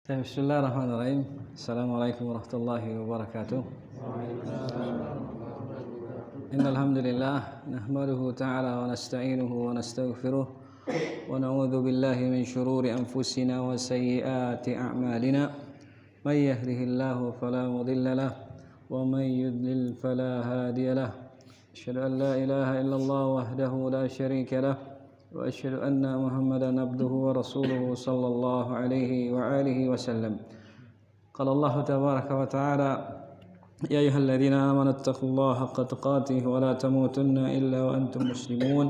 Bismillahirrahmanirrahim. Assalamualaikum warahmatullahi wabarakatuh. Innal hamdalillah nahmaduhu ta'ala wa nasta'inuhu wa nastaghfiruh wa na'udzu billahi min shururi anfusina wa sayyiati a'malina. May yahdihillahu fala mudilla lahu wa may yudlil fala hadiya lahu. Asyhadu an la ilaha illallah wahdahu la syarika lahu وأشهد أن محمدا عبده ورسوله صلى الله عليه وآله وسلم. قال الله تبارك وتعالى: يا أيها الذين آمنوا اتقوا الله حق تقاته ولا تموتن إلا وأنتم مسلمون.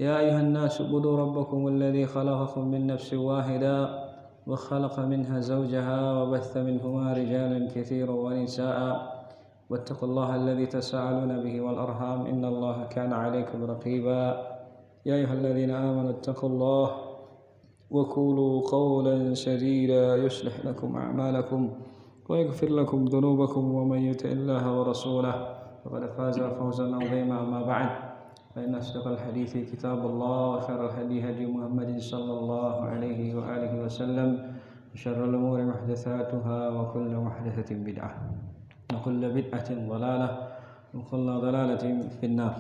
يا أيها الناس اعبدوا ربكم الذي خلقكم من نفس واحدة وخلق منها زوجها وبث منهما رجالا كثيرا ونساء واتقوا الله الذي تساءلون به والأرحام إن الله كان عليكم رقيبا. يا أيها الذين آمنوا اتقوا الله وقولوا قولا سديدا يصلح لكم أعمالكم ويغفر لكم ذنوبكم ومن يطع الله ورسوله فقد فاز فوزا عظيما. أما بعد فإن أصدق الحديث كتاب الله وخير الهدي هدي محمد صلى الله عليه وآله وسلم وشر الأمور محدثاتها وكل محدثة بدعة وكل بدعة ضلالة وكل ضلالة في النار.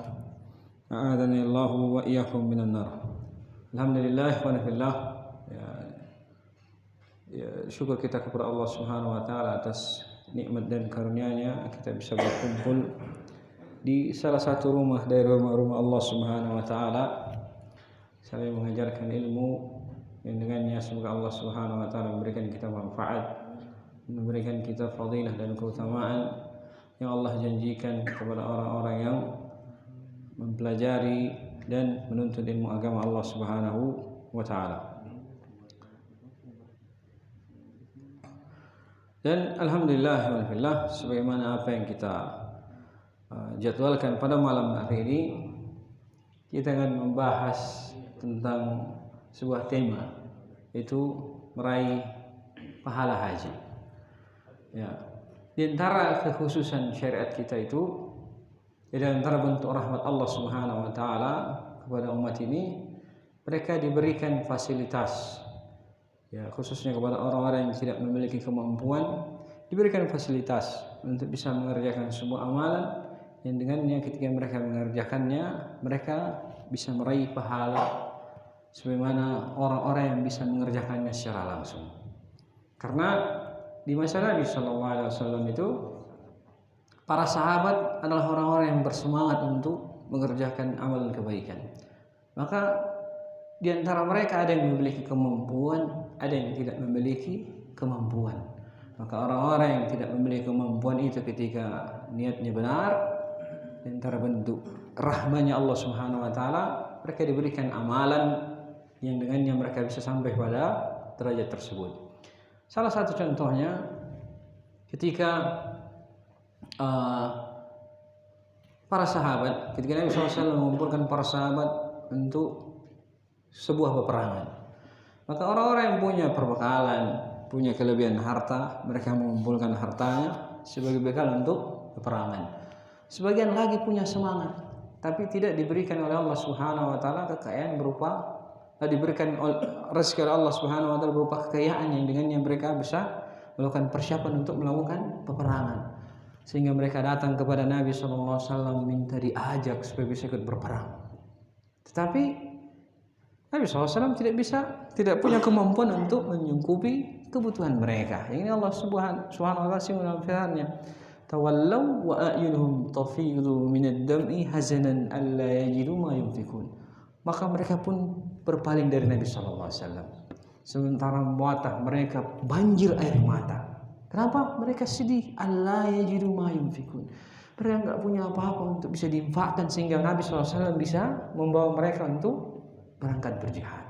A'adhani Allahu wa iyyakum minan nar. Alhamdulillah wa nafillah. Syukur kita kepada Allah Subhanahu wa taala atas nikmat dan karunia-Nya kita bisa berkumpul di salah satu rumah dari rumah-rumah Allah Subhanahu wa taala saling mengajarkan ilmu yang dengannya semoga Allah Subhanahu wa taala memberikan kita manfaat, memberikan kita fadilah dan keutamaan yang Allah janjikan kepada orang-orang yang mempelajari dan menuntut ilmu agama Allah Subhanahu wa taala. Dan alhamdulillah walhamdulillah sebagaimana apa yang kita jadwalkan pada malam hari ini, kita akan membahas tentang sebuah tema, yaitu meraih pahala haji. Ya, di antara kekhususan syariat kita itu, di antara bentuk rahmat Allah Subhanahu wa taala kepada umat ini, mereka diberikan fasilitas. Ya, khususnya kepada orang-orang yang tidak memiliki kemampuan, diberikan fasilitas untuk bisa mengerjakan sebuah amalan yang dengannya ketika mereka mengerjakannya, mereka bisa meraih pahala sebagaimana orang-orang yang bisa mengerjakannya secara langsung. Karena di masa Nabi sallallahu alaihi wasallam itu para sahabat adalah orang-orang yang bersemangat untuk mengerjakan amalan kebaikan. Maka di antara mereka ada yang memiliki kemampuan, ada yang tidak memiliki kemampuan. Maka orang-orang yang tidak memiliki kemampuan itu ketika niatnya benar, di antara bentuk rahmanya Allah Subhanahu wa taala, mereka diberikan amalan yang dengannya mereka bisa sampai pada derajat tersebut. Salah satu contohnya ketika para sahabat, ketika Nabi SAW mengumpulkan para sahabat untuk sebuah peperangan, maka orang-orang yang punya perbekalan, punya kelebihan harta, mereka mengumpulkan hartanya sebagai bekal untuk peperangan. Sebagian lagi punya semangat, tapi tidak diberikan oleh Allah Subhanahu wa taala kekayaan berupa diberikan rezeki Allah Subhanahu wa taala berupa kekayaan yang dengannya mereka bisa melakukan persiapan untuk melakukan peperangan. Sehingga mereka datang kepada Nabi SAW minta diajak supaya bisa ikut berperang. Tetapi Nabi SAW tidak punya kemampuan untuk menyangkupi kebutuhan mereka. Ini Allah Subhanahu wa taala firman-Nya, "Tawallaw wa a'yunuhum tafidu minad dam'i hazanan alla yajidu ma yunfikun." Maka mereka pun berpaling dari Nabi SAW. Sementara mata mereka banjir air mata. Kenapa? Mereka sedih. Allah yajidu ma yunfikun. Mereka enggak punya apa-apa untuk bisa diinfakkan sehingga Nabi SAW bisa membawa mereka untuk berangkat berjihad.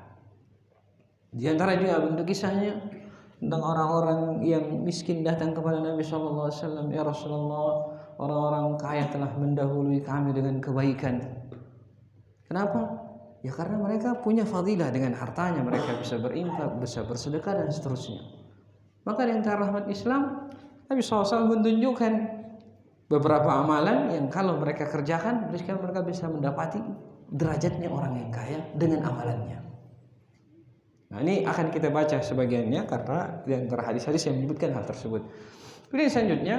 Di antara juga bentuk kisahnya tentang orang-orang yang miskin datang kepada Nabi SAW, "Ya Rasulullah, orang-orang kaya telah mendahului kami dengan kebaikan." Kenapa? Ya karena mereka punya fadilah dengan hartanya, mereka bisa berinfak, bisa bersedekah dan seterusnya. Maka di antara rahmat Islam, Nabi SAW menunjukkan beberapa amalan yang kalau mereka kerjakan, mereka bisa mendapati derajatnya orang yang kaya dengan amalannya. Nah, ini akan kita baca sebagiannya karena di antara hadis-hadis yang menyebutkan hal tersebut. Kemudian selanjutnya,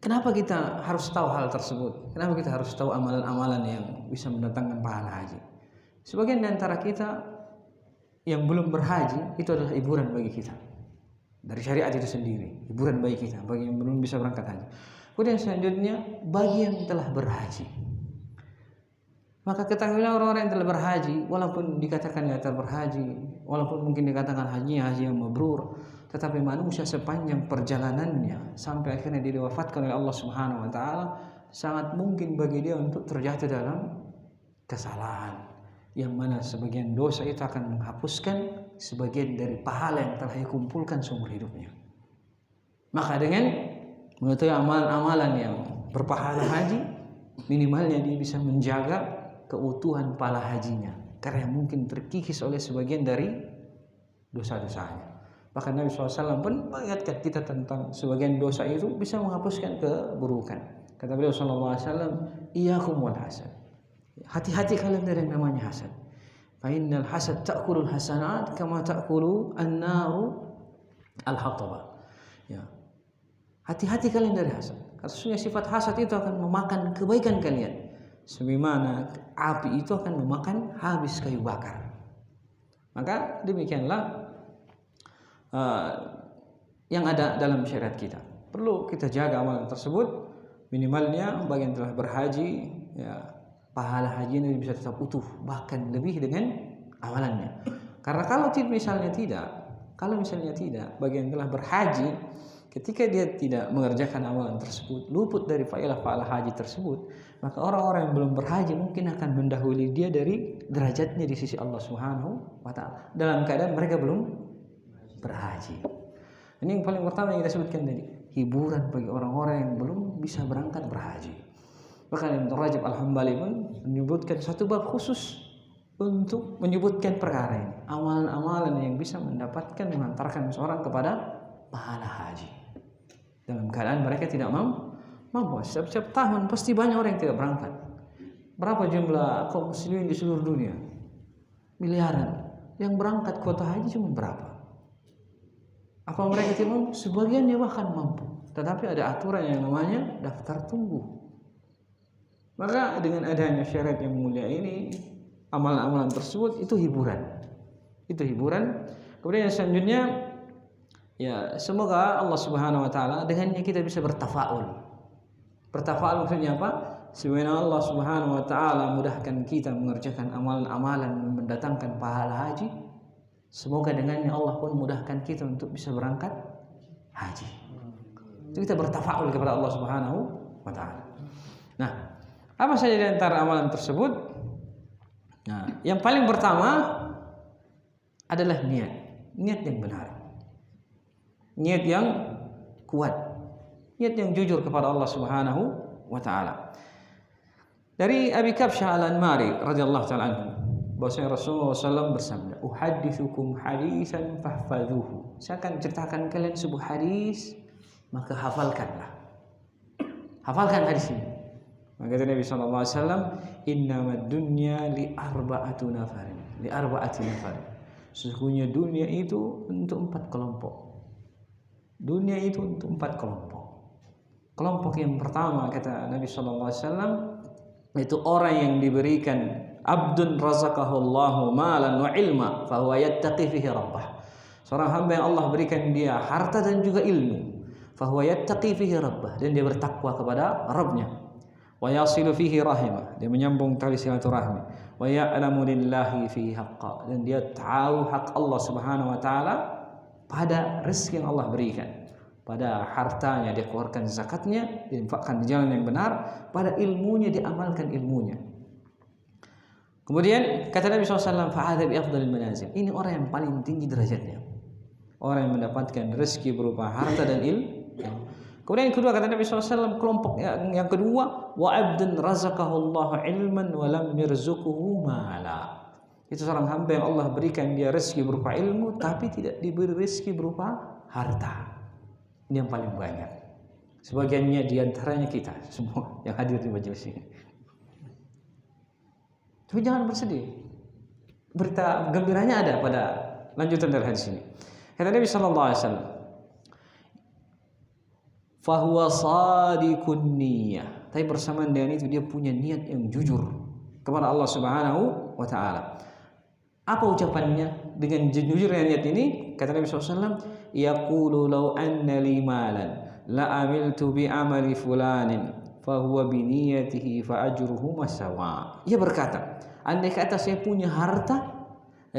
kenapa kita harus tahu hal tersebut? Kenapa kita harus tahu amalan-amalan yang bisa mendatangkan pahala haji? Sebagian di antara kita yang belum berhaji itu adalah hiburan bagi kita. Dari syariat itu sendiri, hiburan bagi kita, bagi yang belum bisa berangkat haji. Kemudian selanjutnya, bagi yang telah berhaji. Maka ketahuilah orang-orang yang telah berhaji, walaupun dikatakan dia telah berhaji, walaupun mungkin dikatakan hajinya haji yang mabrur, tetapi manusia sepanjang perjalanannya sampai akhirnya dia diwafatkan oleh Allah Subhanahu wa taala, sangat mungkin bagi dia untuk terjatuh dalam kesalahan, yang mana sebagian dosa itu akan menghapuskan sebagian dari pahala yang telah dikumpulkan seumur hidupnya. Maka dengan mengetahui amalan-amalan yang berpahala haji, minimalnya dia bisa menjaga keutuhan pahala hajinya, karena mungkin terkikis oleh sebagian dari dosa-dosanya. Bahkan Nabi SAW pun mengingatkan kita tentang sebagian dosa itu bisa menghapuskan keburukan. Kata beliau SAW, iyyakum wal hasad. Hati-hati kalian dari yang namanya hasad. Fa innal hasad ta'kulul hasanat kama ta'kulu an-naru al-hatabah. Ya. Hati-hati kalian dari hasad. Karena sesungguhnya sifat hasad itu akan memakan kebaikan kalian, sebagaimana api itu akan memakan habis kayu bakar. Maka demikianlah yang ada dalam syariat kita. Perlu kita jaga amalan tersebut. Minimalnya bagi yang telah berhaji, ya, pahala haji ini bisa tetap utuh, bahkan lebih dengan amalannya. Karena kalau misalnya tidak, bagi yang telah berhaji, ketika dia tidak mengerjakan amalan tersebut, luput dari pahala haji tersebut, maka orang-orang yang belum berhaji mungkin akan mendahului dia dari derajatnya di sisi Allah Subhanahu wa taala dalam keadaan mereka belum berhaji. Ini yang paling pertama yang kita sebutkan tadi, hiburan bagi orang-orang yang belum bisa berangkat berhaji. Bahkan Ibnu Rajab Al-Hambali pun menyebutkan satu bab khusus untuk menyebutkan perkara ini, amalan-amalan yang bisa mengantarkan seorang kepada pahala haji dalam keadaan mereka tidak mampu. Setiap tahun pasti banyak orang yang tidak berangkat. Berapa jumlah kaum muslimin di seluruh dunia? Miliaran. Yang berangkat kuota haji cuma berapa? Apa mereka tidak mampu? Sebagian dia bahkan mampu, tetapi ada aturan yang namanya daftar tunggu. Maka dengan adanya syariat yang mulia ini, amalan-amalan tersebut itu hiburan. Kemudian yang selanjutnya, ya, semoga Allah Subhanahu wa taala dengannya kita bisa bertafaul. Bertafaul maksudnya apa? Semoga Allah Subhanahu wa taala mudahkan kita mengerjakan amalan-amalan mendatangkan pahala haji. Semoga dengannya Allah pun mudahkan kita untuk bisa berangkat haji. Itu kita bertafaul kepada Allah Subhanahu wa taala. Nah, apa saja di antara amalan tersebut? Nah, yang paling pertama adalah niat yang benar. Niat yang kuat, niat yang jujur kepada Allah Subhanahu wa taala. Dari Abi Kabsyah Al-Anmari radhiyallahu taala anhu, bahwasanya Rasulullah SAW bersabda, "Uhadditsukum hadisan fahfadhuhu." Saya akan ceritakan kalian sebuah hadis, maka hafalkanlah. Hafalkan hadis ini. Maka kata Nabi sallallahu alaihi wasallam, "Innamad dunya li arba'ati nafarin." Sesungguhnya dunia itu untuk 4 kelompok. Dunia itu untuk 4 kelompok. Kelompok yang pertama kata Nabi sallallahu alaihi wasallam itu orang yang diberikan abdun razaqahullahu malan wa ilma fa huwa yattaqi fihi rabbah. Seorang hamba yang Allah berikan dia harta dan juga ilmu, fa huwa yattaqi fihi rabbah, dan dia bertakwa kepada Rabbnya. Wa yasilu fihi rahimah, dia menyambung tali silaturahmi. Wa ya'lamu lillahi fihi haqqa, dan dia tahu hak Allah Subhanahu wa taala pada rezeki yang Allah berikan, pada hartanya dia keluarkan zakatnya, diinfakkan di jalan yang benar, pada ilmunya diamalkan ilmunya. Kemudian kata Nabi SAW, fa'adha bi afdalil manazil, ini orang yang paling tinggi derajatnya, orang yang mendapatkan rezeki berupa harta dan ilmu. Kemudian yang kedua kata Nabi SAW, kelompok yang kedua, wa abdun razaqahullahu ilman wa lam yarzuquhu mala. Itu seorang hamba yang Allah berikan dia rezeki berupa ilmu, tapi tidak diberi rezeki berupa harta. Ini yang paling banyak. Sebagiannya diantaranya kita semua yang hadir di majelis ini. Tapi jangan bersedih. berita gembiranya ada pada lanjutan dari hadis ini. Kata Nabi sallallahu alaihi wasallam, "Fahuwa shadiqun niyyah." Tapi bersamaan dengan itu dia punya niat yang jujur kepada Allah Subhanahu wa taala. Apa ucapannya dengan jujurnya niat ini? Kata Nabi SAW, yaqulu law anna li malan la amiltu bi amali fulanin fahuwa bi niyatihi fa ajruhuma sawa. Ia berkata, andai kata saya punya harta,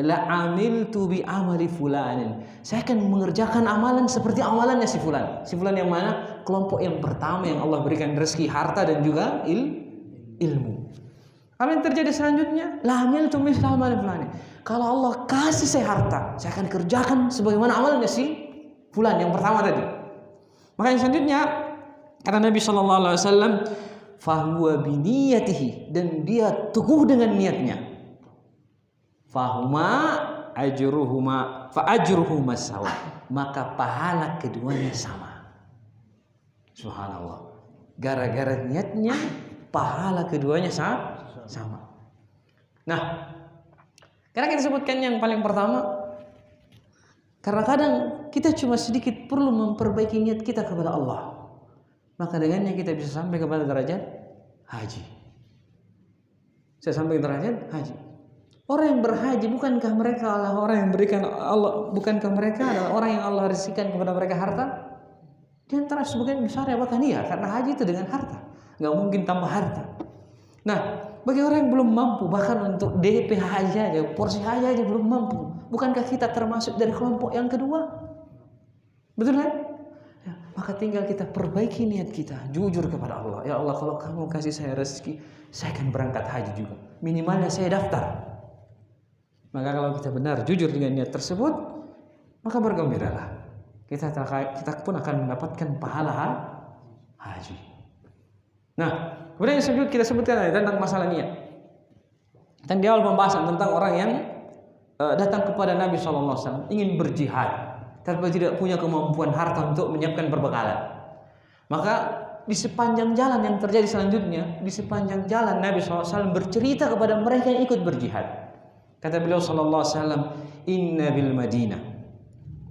la amiltu bi amali fulanin, saya akan mengerjakan amalan seperti amalannya si fulan. Si fulan yang mana? Kelompok yang pertama yang Allah berikan rezeki harta dan juga ilmu. Apa yang terjadi selanjutnya? La amiltu misla amali fulanin. Kalau Allah kasih saya harta, saya akan kerjakan sebagaimana amalnya si fulan yang pertama tadi. Maka yang selanjutnya kata Nabi sallallahu alaihi wasallam, fahuwa biniyatihi, dan dia teguh dengan niatnya. Fahuma ajruhuma fa ajruhuma sawa, maka pahala keduanya sama. Subhanallah. Gara-gara niatnya pahala keduanya sama. Nah, karena kita sebutkan yang paling pertama, karena kadang kita cuma sedikit perlu memperbaiki niat kita kepada Allah, maka dengannya kita bisa sampai kepada derajat haji. Saya sampai derajat haji. Orang yang berhaji, bukankah mereka adalah orang yang berikan Allah? Bukankah mereka adalah orang yang Allah rezekikan kepada mereka harta? Di antara sebagian besar ya bahkan iya, karena haji itu dengan harta, nggak mungkin tambah harta. Nah, bagi orang yang belum mampu, bahkan untuk DP haji aja, porsi haji aja belum mampu, bukankah kita termasuk dari kelompok yang kedua? Betul kan? Ya, maka tinggal kita perbaiki niat kita, jujur kepada Allah. Ya Allah, kalau kamu kasih saya rezeki, saya akan berangkat haji juga. Minimalnya saya daftar. Maka kalau kita benar jujur dengan niat tersebut, maka bergembiralah. Kita pun akan mendapatkan pahala haji. Nah, kemudian yang kita sebutkan tentang masalah niat. Dan di awal pembahasan tentang orang yang datang kepada Nabi SAW ingin berjihad, tapi tidak punya kemampuan harta untuk menyiapkan perbekalan. Maka di sepanjang jalan yang terjadi selanjutnya, di sepanjang jalan Nabi SAW bercerita kepada mereka yang ikut berjihad. Kata beliau SAW, inna bil Madinah.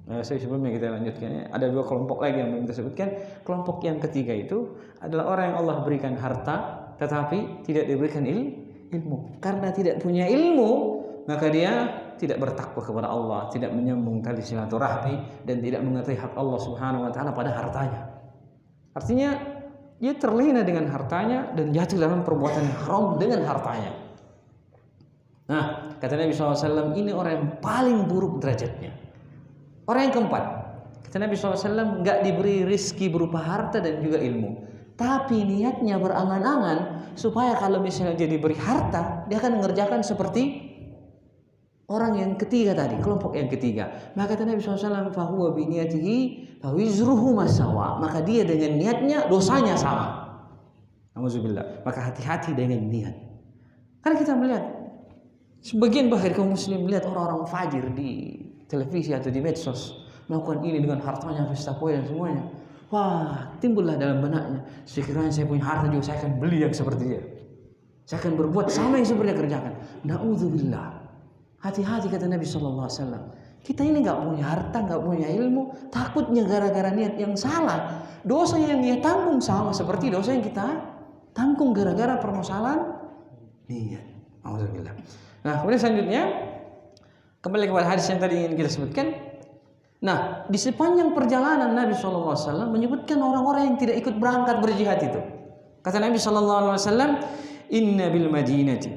Sebelumnya kita lanjutkan ya. Ada dua kelompok lagi yang belum kita sebutkan. Kelompok yang ketiga itu adalah orang yang Allah berikan harta tetapi tidak diberikan ilmu. Karena tidak punya ilmu, maka dia tidak bertakwa kepada Allah, tidak menyambung tali silaturahmi, dan tidak mengetahui hak Allah Subhanahu wa taala pada hartanya. Artinya dia terlena dengan hartanya dan jatuh dalam perbuatan haram dengan hartanya. Nah, kata Nabi SAW, ini orang yang paling buruk derajatnya. Orang yang keempat, kata Nabi SAW, enggak diberi rizki berupa harta dan juga ilmu, tapi niatnya berangan-angan supaya kalau misalnya dia diberi harta, dia akan mengerjakan seperti orang yang ketiga tadi, kelompok yang ketiga. Maka kata Nabi SAW, fahuwa biniyatihi fawizruhu masawa, maka dia dengan niatnya dosanya sama. Alhamdulillah. Maka hati-hati dengan niat. Karena kita melihat sebagian bahkan kaum muslim melihat orang-orang fajir di televisi atau di medsos melakukan ini dengan hartanya, pesta poin dan semuanya. Wah, timbullah dalam benaknya, sekiranya saya punya harta juga saya akan beli yang seperti dia. Saya akan berbuat sama yang seperti dia kerjakan. Na'udzubillah. Hati-hati kata Nabi SAW. Kita ini nggak punya harta, nggak punya ilmu, takutnya gara-gara niat yang salah, dosa yang dia tanggung sama seperti dosa yang kita tanggung gara-gara permasalahan niat. Alhamdulillah. Nah, kemudian selanjutnya kembali kepada hadis yang tadi ingin kita sebutkan. Nah, di sepanjang perjalanan Nabi SAW menyebutkan orang-orang yang tidak ikut berangkat berjihad itu. Kata Nabi SAW, inna bil madinati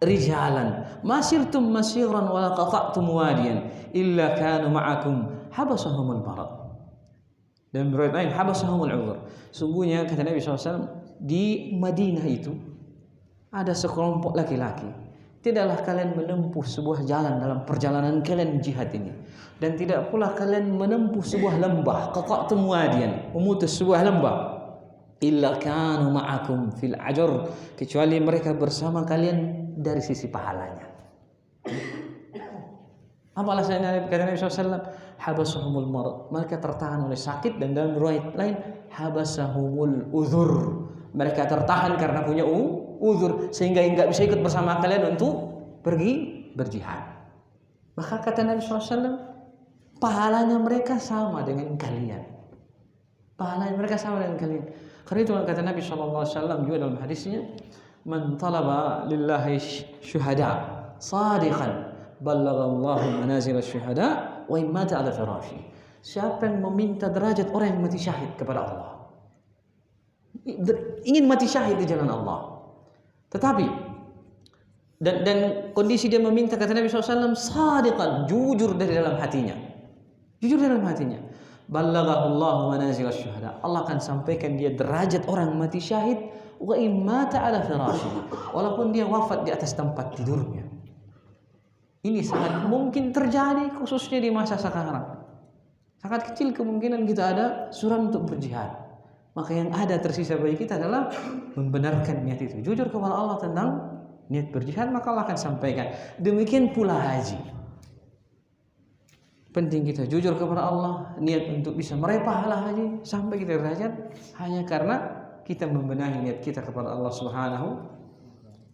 rijalan masirtum masiran wa qata'tum wadiyan illa kanu ma'akum habasahumul marad. Dan riwayat lain habasahumul uzur. Sungguhnya kata Nabi SAW, di Madinah itu ada sekelompok laki-laki. Tidaklah kalian menempuh sebuah jalan dalam perjalanan kalian jihad ini, dan tidak pula kalian menempuh sebuah lembah, qata'tum wadiyan, memutus sebuah lembah, illa kanu ma'akum fil ajr, kecuali mereka bersama kalian dari sisi pahalanya. Apa alasannya? Kata Nabi SAW, habasahumul marad, mereka tertahan oleh sakit, dan dalam riwayat lain habasahumul uzur, mereka tertahan karena punya uzur sehingga nggak bisa ikut bersama kalian untuk pergi berjihad. Maka kata Nabi SAW, pahalanya mereka sama dengan kalian. Pahalanya mereka sama dengan kalian. Karena itu kata Nabi SAW juga dalam hadisnya, man talaba lillahi syuhada sadiqan ballaghallahu manazil syuhada wa in mata ala firashi. Siapa yang meminta derajat orang yang mati syahid kepada Allah, ingin mati syahid di jalan Allah, tetapi dan kondisi dia meminta, kata Nabi SAW, sadiqan, jujur dari dalam hatinya, jujur dalam hatinya, ballaghahullahu manazil syuhada, Allah akan sampaikan dia derajat orang mati syahid, wa in mata ala firashi, walaupun dia wafat di atas tempat tidurnya. Ini sangat mungkin terjadi khususnya di masa sekarang. Sangat kecil kemungkinan kita ada surat untuk berjihad. Maka yang ada tersisa bagi kita adalah membenarkan niat itu, jujur kepada Allah tentang niat berjihad, maka Allah akan sampaikan. Demikian pula haji. Penting kita jujur kepada Allah, niat untuk bisa meraih pahala haji sampai kita derajat hanya karena kita membenahi niat kita kepada Allah Subhanahu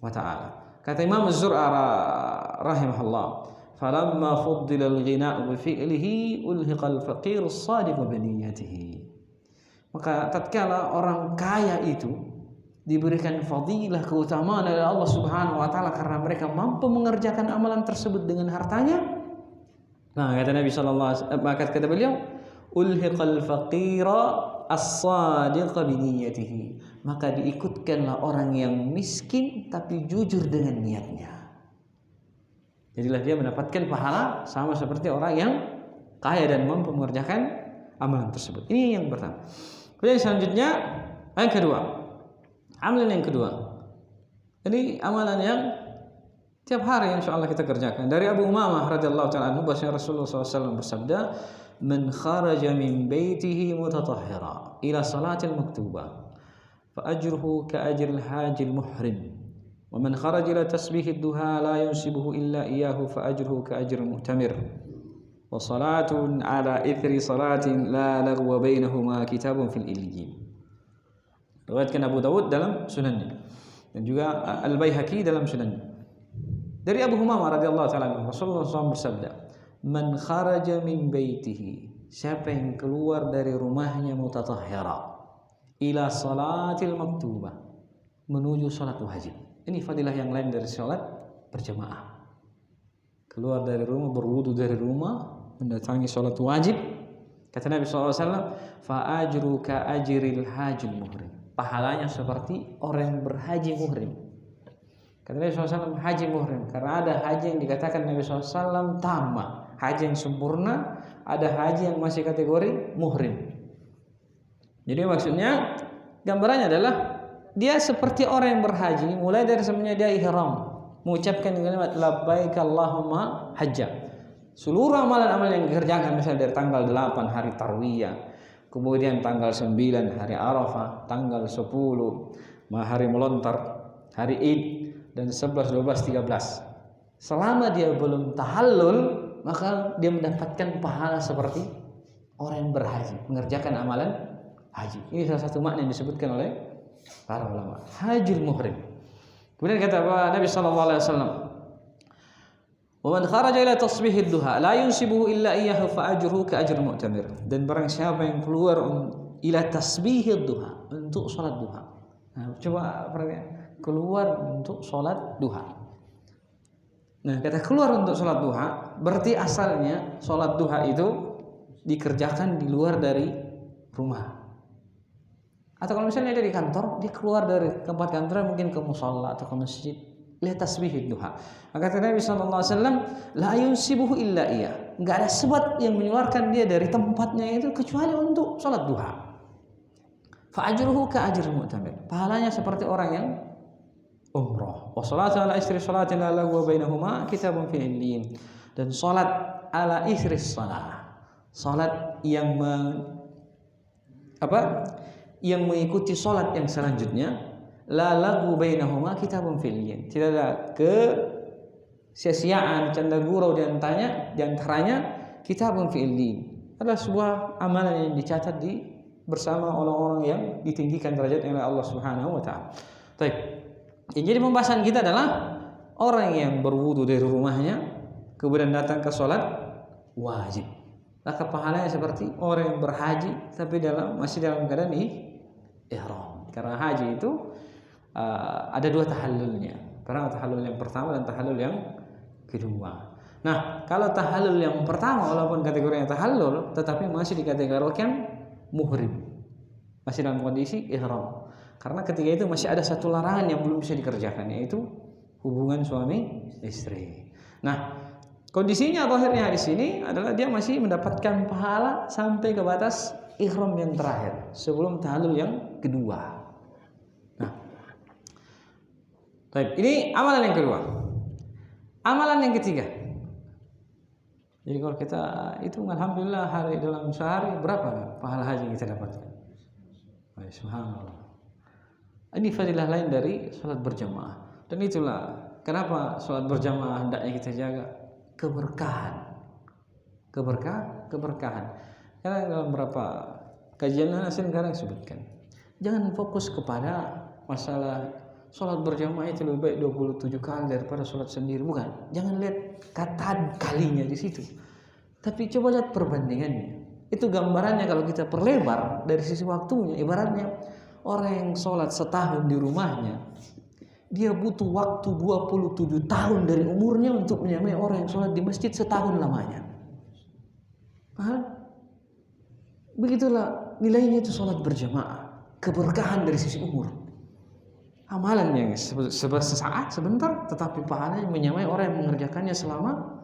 wa taala. Kata Imam Az-Zur'a rahimahullah, falamma fuddila al-ghina'u bi fi'lihi ulhiqa al-faqir as-sadiq bi niyyatihi. Maka tatkala orang kaya itu diberikan fadilah, keutamaan oleh Allah Subhanahu wa taala karena mereka mampu mengerjakan amalan tersebut dengan hartanya. Nah, kata Nabi sallallahu alaihi wasallam, maka kata beliau, ulhiqal faqira as-sadiq bi niyyatihi. Maka diikutkanlah orang yang miskin tapi jujur dengan niatnya. Jadilah dia mendapatkan pahala sama seperti orang yang kaya dan mampu mengerjakan amalan tersebut. Ini yang pertama. Kemudian selanjutnya yang kedua, amalan yang kedua. Ini amalan yang tiap hari insyaallah kita kerjakan. Dari Abu Umamah radhiyallahu taala anhu, bahwa Rasulullah SAW bersabda, "Man kharaja min baitihi mutatahhira ila salatil maktubah, fa ajruhu ka ajril hajil muhrim. Wa man kharaja ila tasbihid duha la yunsibuhu illa iyyahu fa ajruhu ka ajril mu'tamir. Wa salatun ala ithri salatin la lagwa bainahuma kitabun fil illiyin." Riwayatkan Abu Dawud dalam sunannya dan juga Al-Baihaqi dalam sunannya. Dari Abu Umamah radhiyallahu taala anhu, Rasulullah SAW bersabda, "Man kharaja min baitihi," siapa yang keluar dari rumahnya mutatahhira, ila salatil maktubah, menuju salat wajib. Ini fadilah yang lain dari salat berjamaah. Keluar dari rumah, berwudu dari rumah, mendatangi salat wajib. Kata Nabi SAW, fa ajru ka ajril hajil muhrim. Pahalanya seperti orang yang berhaji muhrim. Kata Nabi SAW, haji muhrim. Karena ada haji yang dikatakan Nabi SAW tamma, haji yang sempurna. Ada haji yang masih kategori muhrim. Jadi maksudnya, gambarannya adalah dia seperti orang yang berhaji, mulai dari semenjak dia ihram, mengucapkan kalimat labbaik Allahumma hajja. Seluruh amalan-amalan yang dikerjakan, misalnya dari tanggal 8 hari tarwiyah, kemudian tanggal 9 hari Arafah, tanggal 10 hari melontar, hari Id, dan 11, 12, 13. Selama dia belum tahallul, maka dia mendapatkan pahala seperti orang yang berhaji, mengerjakan amalan haji. Ini salah satu makna yang disebutkan oleh para ulama, hajil muhrim. Kemudian kata Nabi sallallahu alaihi wasallam, "Wa man kharaja ila tasbihid duha la yunsibuhu illa iyyahu fa ajruhu ka ajril mu'tamir." Dan barang siapa yang keluar ila tasbihid duha, untuk salat duha. Nah, coba keluar untuk salat duha. Nah, kata keluar untuk salat duha, berarti asalnya salat duha itu dikerjakan di luar dari rumah. Atau kalau misalnya dia di kantor, dia keluar dari tempat kantor mungkin ke musalla atau ke masjid, lihat tasbih duha. Maka kata Nabi SAW, la yunsibuhu illa iya. Enggak ada sebab yang mengeluarkan dia dari tempatnya itu kecuali untuk salat duha. Fa ajruhu ka ajril mu'tamir. Pahalanya seperti orang yang umrah. Wa salatu ala isri salatin la lagwa bainahuma kitabun fil illiyin. Dan salat ala isri salah. Salat yang yang mengikuti salat yang selanjutnya, la lagu bainahuma kitabun fil illiyin. Tidak ada sia-siaan, canda gurau di antaranya kitabun fil illiyin. Adalah sebuah amalan yang dicatat bersama orang-orang yang ditinggikan derajatnya oleh Allah Subhanahu wa taala. Baik. Jadi pembahasan kita adalah orang yang berwudu dari rumahnya kemudian datang ke sholat wajib, maka pahalanya seperti orang yang berhaji tapi masih dalam keadaan ihram. Karena haji itu ada dua tahallulnya. Pertama tahallul yang pertama dan tahallul yang kedua. Nah, kalau tahallul yang pertama walaupun kategorinya tahallul tetapi masih dikategorikan muhrim. Masih dalam kondisi ihram. Karena ketika itu masih ada satu larangan yang belum bisa dikerjakan, yaitu hubungan suami istri. Nah, kondisinya zahirnya di sini adalah dia masih mendapatkan pahala sampai ke batas ihram yang terakhir sebelum tahallul yang kedua. Nah, baik, ini amalan yang kedua. Amalan yang ketiga. Jadi kalau kita hitung alhamdulillah hari dalam sehari berapa pahala haji yang kita dapatkan? Subhanallah. Ini fadilah lain dari sholat berjamaah. Dan itulah kenapa sholat berjamaah hendaknya kita jaga keberkahan. Keberkahan. Karena dalam beberapa kajian saya kadang sebutkan, jangan fokus kepada masalah sholat berjamaah itu lebih baik 27 kali daripada sholat sendiri. Bukan. Jangan lihat kata kalinya di situ. Tapi coba lihat perbandingannya. Itu gambarannya kalau kita perlebar dari sisi waktunya. Ibaratnya orang yang sholat setahun di rumahnya, dia butuh waktu 27 tahun dari umurnya untuk menyamai orang yang sholat di masjid setahun lamanya. Begitulah nilainya itu sholat berjamaah. Keberkahan dari sisi umur. Amalan yang sesaat sebentar, tetapi pahalanya menyamai orang yang mengerjakannya selama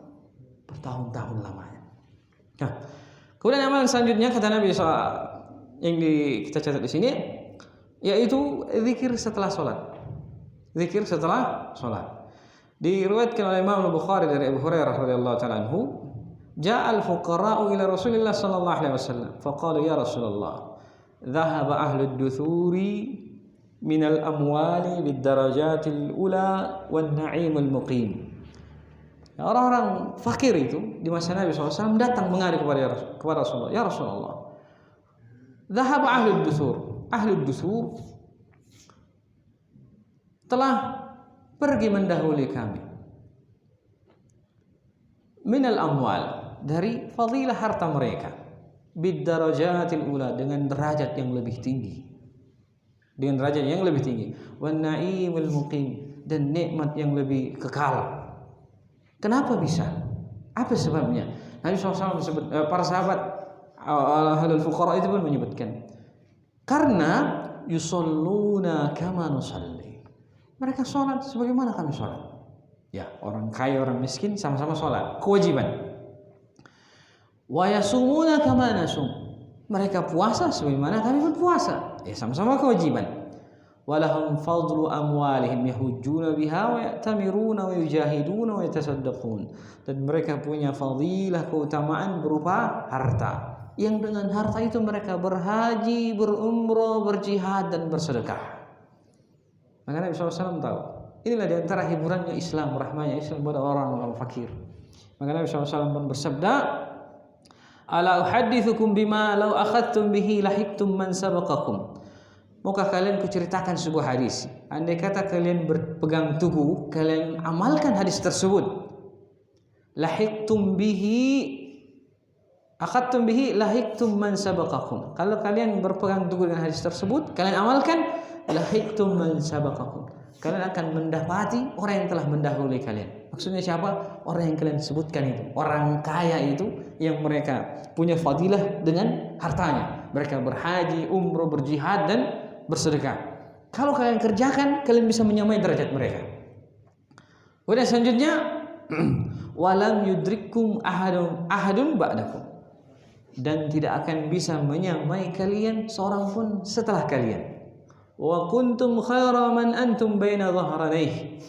bertahun-tahun lamanya. Nah, kemudian amalan selanjutnya kata Nabi yang kita catat di sini, yaitu zikir setelah sholat. Zikir setelah sholat. Diriwayatkan oleh Imam Al-Bukhari dari Abu Hurairah radhiyallahu ta'ala anhu, "Ja'al fuqara'u ila Rasulillah sallallahu alaihi wasallam, faqalu ya Rasulullah, dhahaba ahlud duthuri min al-amwali bid-darajatil ula wan na'imul muqim." Orang-orang fakir itu di masa Nabi SAW datang mengadu kepada Rasulullah, ya Rasulullah, dhahaba ahlud duthur telah pergi mendahului kami minal amwal, dari fadilah harta mereka, bid darajatil ula, dengan derajat yang lebih tinggi, wan na'imul muqim, dan nikmat yang lebih kekal. Kenapa bisa? Apa sebabnya? Nabi SAW sebut, para sahabat ahlul fuqara itu pun menyebutkan, karena yusalluna kama nusalli, mereka sholat sebagaimana kami sholat. Ya, orang kaya orang miskin sama-sama sholat, kewajiban. Wa yasumuna kama nasum, mereka puasa sebagaimana kami pun puasa, ya sama-sama kewajiban. Walahum fadlu amwalihim yahujjuna biha wa ya'tamiruna wa yujahiduna wa yatasaddaqun, dan mereka punya fadilah keutamaan berupa harta, yang dengan harta itu mereka berhaji, berumrah, berjihad dan bersedekah. Maka Nabi SAW tahu inilah diantara hiburannya Islam, rahmanya Islam kepada orang-orang fakir. Maka Nabi SAW pun bersabda, "Ala uhaddithukum bima law akhadtum bihi lahiktum man sabaqakum." Maukah kalian kuceritakan sebuah hadis, andai kata kalian berpegang teguh, kalian amalkan hadis tersebut, lahiktum bihi, akhadtum bihi lahiktum man sabaqakum. Kalau kalian berpegang teguh dengan hadis tersebut, kalian amalkan, lahiktum man sabaqakum, kalian akan mendapati orang yang telah mendahului kalian. Maksudnya siapa? Orang yang kalian sebutkan itu, orang kaya itu yang mereka punya fadilah dengan hartanya. Mereka berhaji, umroh, berjihad dan bersedekah. Kalau kalian kerjakan, kalian bisa menyamai derajat mereka. Kemudian selanjutnya, walam yudrikum ahadun ba'dakum, dan tidak akan bisa menyamai kalian seorang pun setelah kalian. Wa kuntum khaira man antum baina dhahranayhi,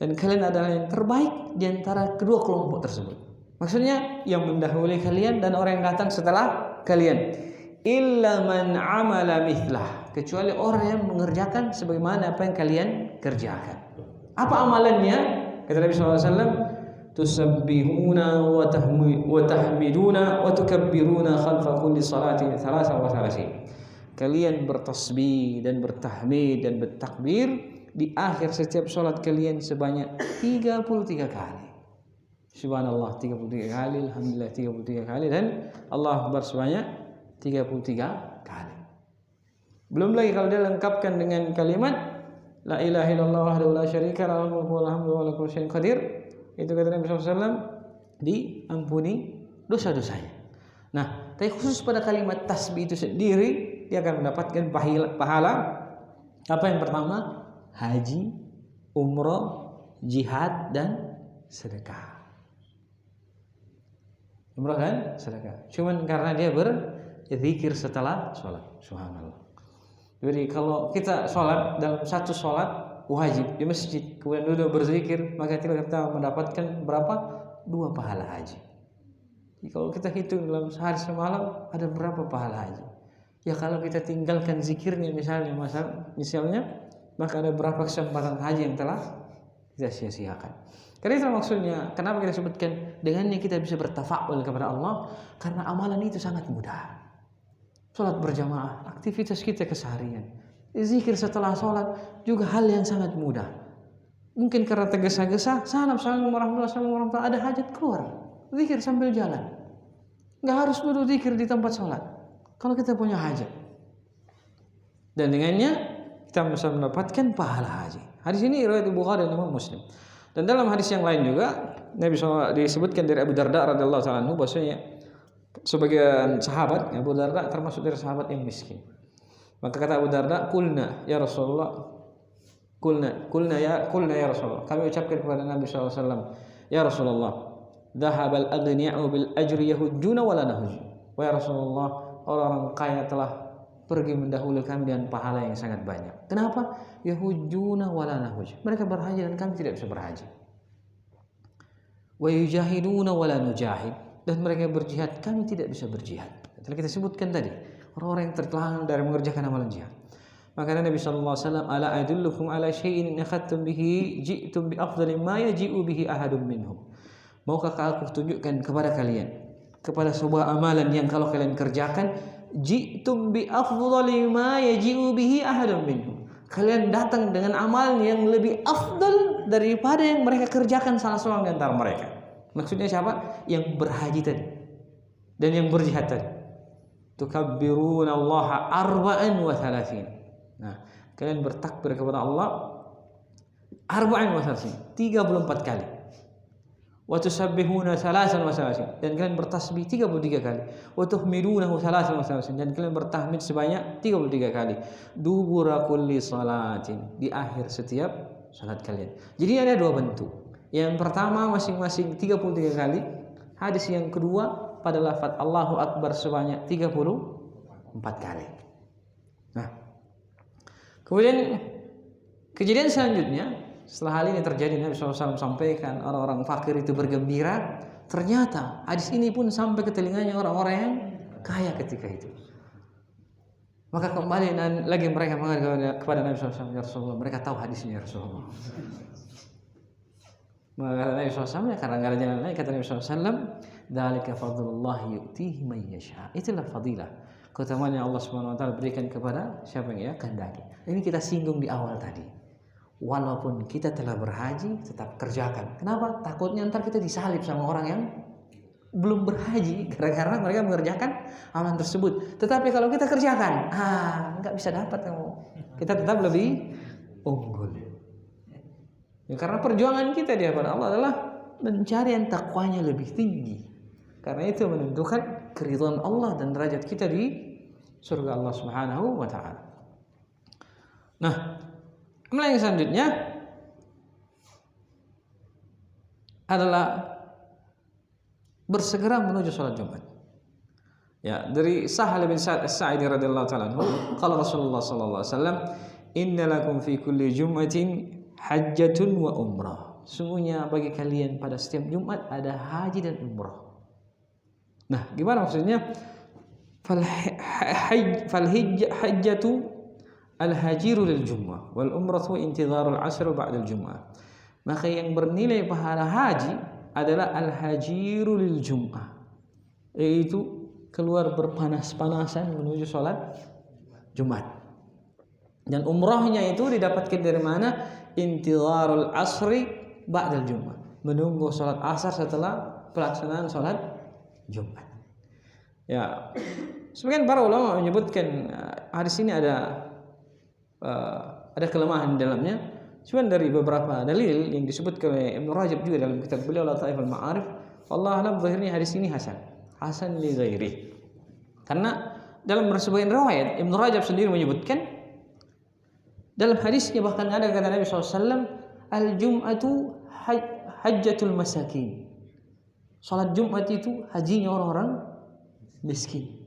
dan kalian adalah yang terbaik di antara kedua kelompok tersebut. Maksudnya yang mendahului kalian dan orang yang datang setelah kalian. Illa man amala mithlah, kecuali orang yang mengerjakan sebagaimana apa yang kalian kerjakan. Apa amalannya? Kata Nabi SAW, tusabbihuna wa tahmiduna wa tukabbiruna khalfa kulli salatin 33. Kalian bertasbih dan bertahmid dan bertakbir di akhir setiap sholat kalian sebanyak 33 kali. Subhanallah 33 kali, alhamdulillah 33 kali, dan Allah Akbar sebanyak 33 kali. Belum lagi kalau dia lengkapkan dengan kalimat la ilaha illallah wahdahu la syarika lahu lahul mulku wa lahul hamdu wa huwa ala kulli syai'in qadir. Itu kata Nabi SAW, diampuni dosa-dosanya. Nah, tapi khusus pada kalimat tasbih itu sendiri, dia akan mendapatkan pahala apa yang pertama? Haji, umroh, jihad, dan sedekah. Umroh dan sedekah. Cuman karena dia berzikir setelah sholat. Subhanallah. Jadi kalau kita sholat, dalam satu sholat wajib di masjid, kemudian duduk berzikir, maka kita mendapatkan berapa? 2 pahala haji. Jadi kalau kita hitung dalam sehari semalam ada berapa pahala haji? Ya kalau kita tinggalkan zikirnya misalnya, maka ada berapa kesempatan haji yang telah kita sia-siakan. Karena itu maksudnya, kenapa kita sebutkan dengannya kita bisa bertafa'ul kepada Allah, karena amalan itu sangat mudah. Sholat berjamaah, aktivitas kita keseharian, zikir setelah sholat juga hal yang sangat mudah. Mungkin karena tergesa-gesa, Assalamualaikum warahmatullahi wabarakatuh, ada hajat keluar, zikir sambil jalan. Nggak harus duduk zikir di tempat sholat kalau kita punya hajat. Dan dengannya kita bisa mendapatkan pahala haji. Hadis ini riwayat Bukhari dan Imam Muslim. Dan dalam hadis yang lain juga Nabi SAW disebutkan dari Abu Darda radhiyallahu ta'ala anhu, bahwasanya sebagian sahabat, Abu Darda termasuk dari sahabat yang miskin. Maka kata Abu Darda, "Qulna ya Rasulullah, qulna ya Rasulullah." Kami ucapkan kepada Nabi SAW, "Ya Rasulullah, dhahabal aghniya'u bil ajri yahujjuna wa la nahujj." Wahai Rasulullah, orang-orang kaya telah pergi mendahului kami dengan pahala yang sangat banyak. Kenapa? Yahujjuna wa la nahujj. Mereka berhaji dan kami tidak bisa berhaji. Wa yujahiduna wa la nujahid. Dan mereka berjihad, kami tidak bisa berjihad. Telah kita sebutkan tadi, orang-orang yang tertelanjang dari mengerjakan amalan jihad. Maka Nabi sallallahu alaihi wasallam, "Ala adullukum ala syai'in in akhadtum bihi ji'tum bi afdali ma yaji'u bihi ahadun minhum." Maukah aku tunjukkan kepada kalian kepada sebuah amalan yang kalau kalian kerjakan, ji'tum bi afdali ma yaji'u bihi ahadun minhum. Kalian datang dengan amalan yang lebih afdal daripada yang mereka kerjakan salah seorang di antara mereka. Maksudnya siapa? Yang berhaji tadi dan yang berjihad tadi. Tukabbiruna Allah arba'an wa thalathin. Nah, kalian bertakbir kepada Allah arba'an wa thalathin, 34 kali. Wa tusabbihuna thalasan wa thalathin, dan kalian bertasbih 33 kali. Wa tuhmidunahu thalasan wa thalathin, dan kalian bertahmid sebanyak 33 kali. Dubura kulli salatin, di akhir setiap salat kalian. Jadi ada 2 bentuk. Yang pertama masing-masing 33 kali. Hadis yang kedua pada lafaz Allahu Akbar sebanyak 34 kali. Nah, kemudian kejadian selanjutnya, setelah hal ini terjadi, Nabi SAW sampaikan orang-orang fakir itu bergembira. Ternyata hadis ini pun sampai ke telinganya orang-orang yang kaya ketika itu. Maka kembali lagi mereka mengatakan kepada Nabi SAW, "Ya Rasulullah," mereka tahu hadisnya, "Ya Rasulullah." Maka Nabi SAW, karena nggak ada jalan lain, kata Nabi SAW, "Dzalika fadlullah yu'tihi man yasha." Itulah fadilah, keutamaan yang Allah Subhanahu wa taala berikan kepada siapa yang ia kehendaki. Ini kita singgung di awal tadi. Walaupun kita telah berhaji, tetap kerjakan. Kenapa? Takutnya ntar kita disalib sama orang yang belum berhaji karena mereka mengerjakan amalan tersebut. Tetapi kalau kita kerjakan, nggak bisa dapat kamu. Kita tetap lebih unggul. Ya, karena perjuangan kita di hadapan Allah adalah mencari yang takwanya lebih tinggi. Karena itu menentukan keridhaan Allah dan derajat kita di surga Allah Subhanahu wa taala. Nah, amalan yang selanjutnya adalah bersegera menuju sholat Jumat. Ya, dari Sahal bin Sa'ad As-Sa'idi radhiyallahu ta'ala anhu, qala Rasulullah sallallahu alaihi wasallam, "Inna lakum fi kulli jum'atin hajjatun wa umrah." Sungguhnya bagi kalian pada setiap Jumat ada haji dan umrah. Nah, gimana maksudnya? Fal hajjatu al-hajiru lil jum'ah wal umratu intidharul 'asr ba'da al-jum'ah. Maka yang bernilai pahala haji adalah al-hajiru lil jum'ah, yaitu keluar berpanas-panasan menuju sholat Jumat. Dan umrahnya itu didapatkan dari mana? Intizarul asri ba'dal Jumat. Menunggu sholat asar setelah pelaksanaan sholat Jumat. Ya, sebagian para ulama menyebutkan hadis ini ada kelemahan di dalamnya. Cuma dari beberapa dalil yang disebutkan oleh Ibnu Rajab juga dalam kitab beliau Lataif al-Ma'arif, Allah alam zahirnya hadis ini hasan li ghairi. Karena dalam sebagian riwayat Ibnu Rajab sendiri menyebutkan dalam hadisnya bahkan ada kata Nabi SAW, al-Jum'atu hajjatul masakin. Salat Jumat itu hajinya orang-orang miskin.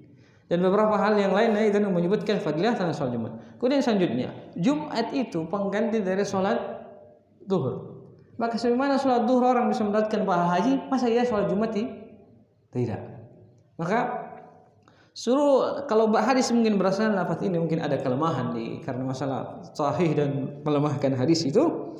Dan beberapa hal yang lain itu menyebutkan fadilah tentang salat Jumat. Kemudian selanjutnya, Jumat itu pengganti dari salat zuhur. Maka sebagaimana salat zuhur orang bisa mendapatkan pahala haji, masa iya salat Jumat tidak? Maka kalau hadis mungkin berasal lafaz ini mungkin ada kelemahan karena masalah sahih dan melemahkan hadis itu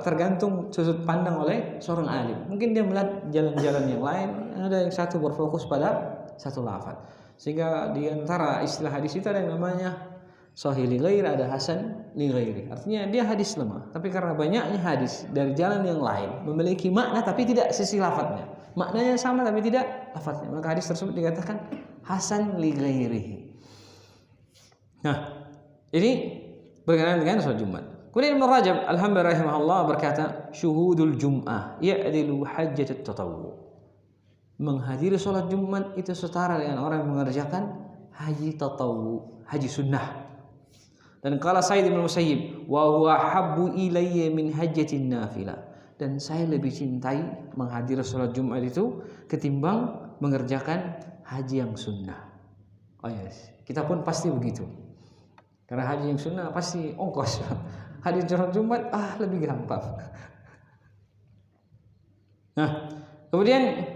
tergantung sudut pandang oleh seorang alim. Mungkin dia melihat jalan-jalan yang lain, ada yang satu berfokus pada satu lafaz. Sehingga di antara istilah hadis itu ada yang namanya sahih li ghairi, ada hasan li ghairi. Artinya dia hadis lemah, tapi karena banyaknya hadis dari jalan yang lain memiliki makna tapi tidak sisi lafaznya. Maknanya sama tapi tidak lafaznya. Maka hadis tersebut dikatakan hasan li ghairihi. Nah, ini berkenaan dengan salat Jumat. Kemudian Ibnu Rajab alhamdulillah rahimahullah berkata, syuhudul jum'ah ya'dilu hajjatut tatawwu. Menghadiri salat Jumat itu setara dengan orang yang mengerjakan haji tatawwu, haji sunnah. Dan qala Sa'id bin Musayyib, wa huwa habbu ilayya min hajjatin nafilah. Dan saya lebih cintai menghadiri salat Jumat itu ketimbang mengerjakan haji yang sunnah. Oh yes, kita pun pasti begitu. Karena haji yang sunnah pasti ongkos. Haji salat Jumat lebih gampang. Nah, kemudian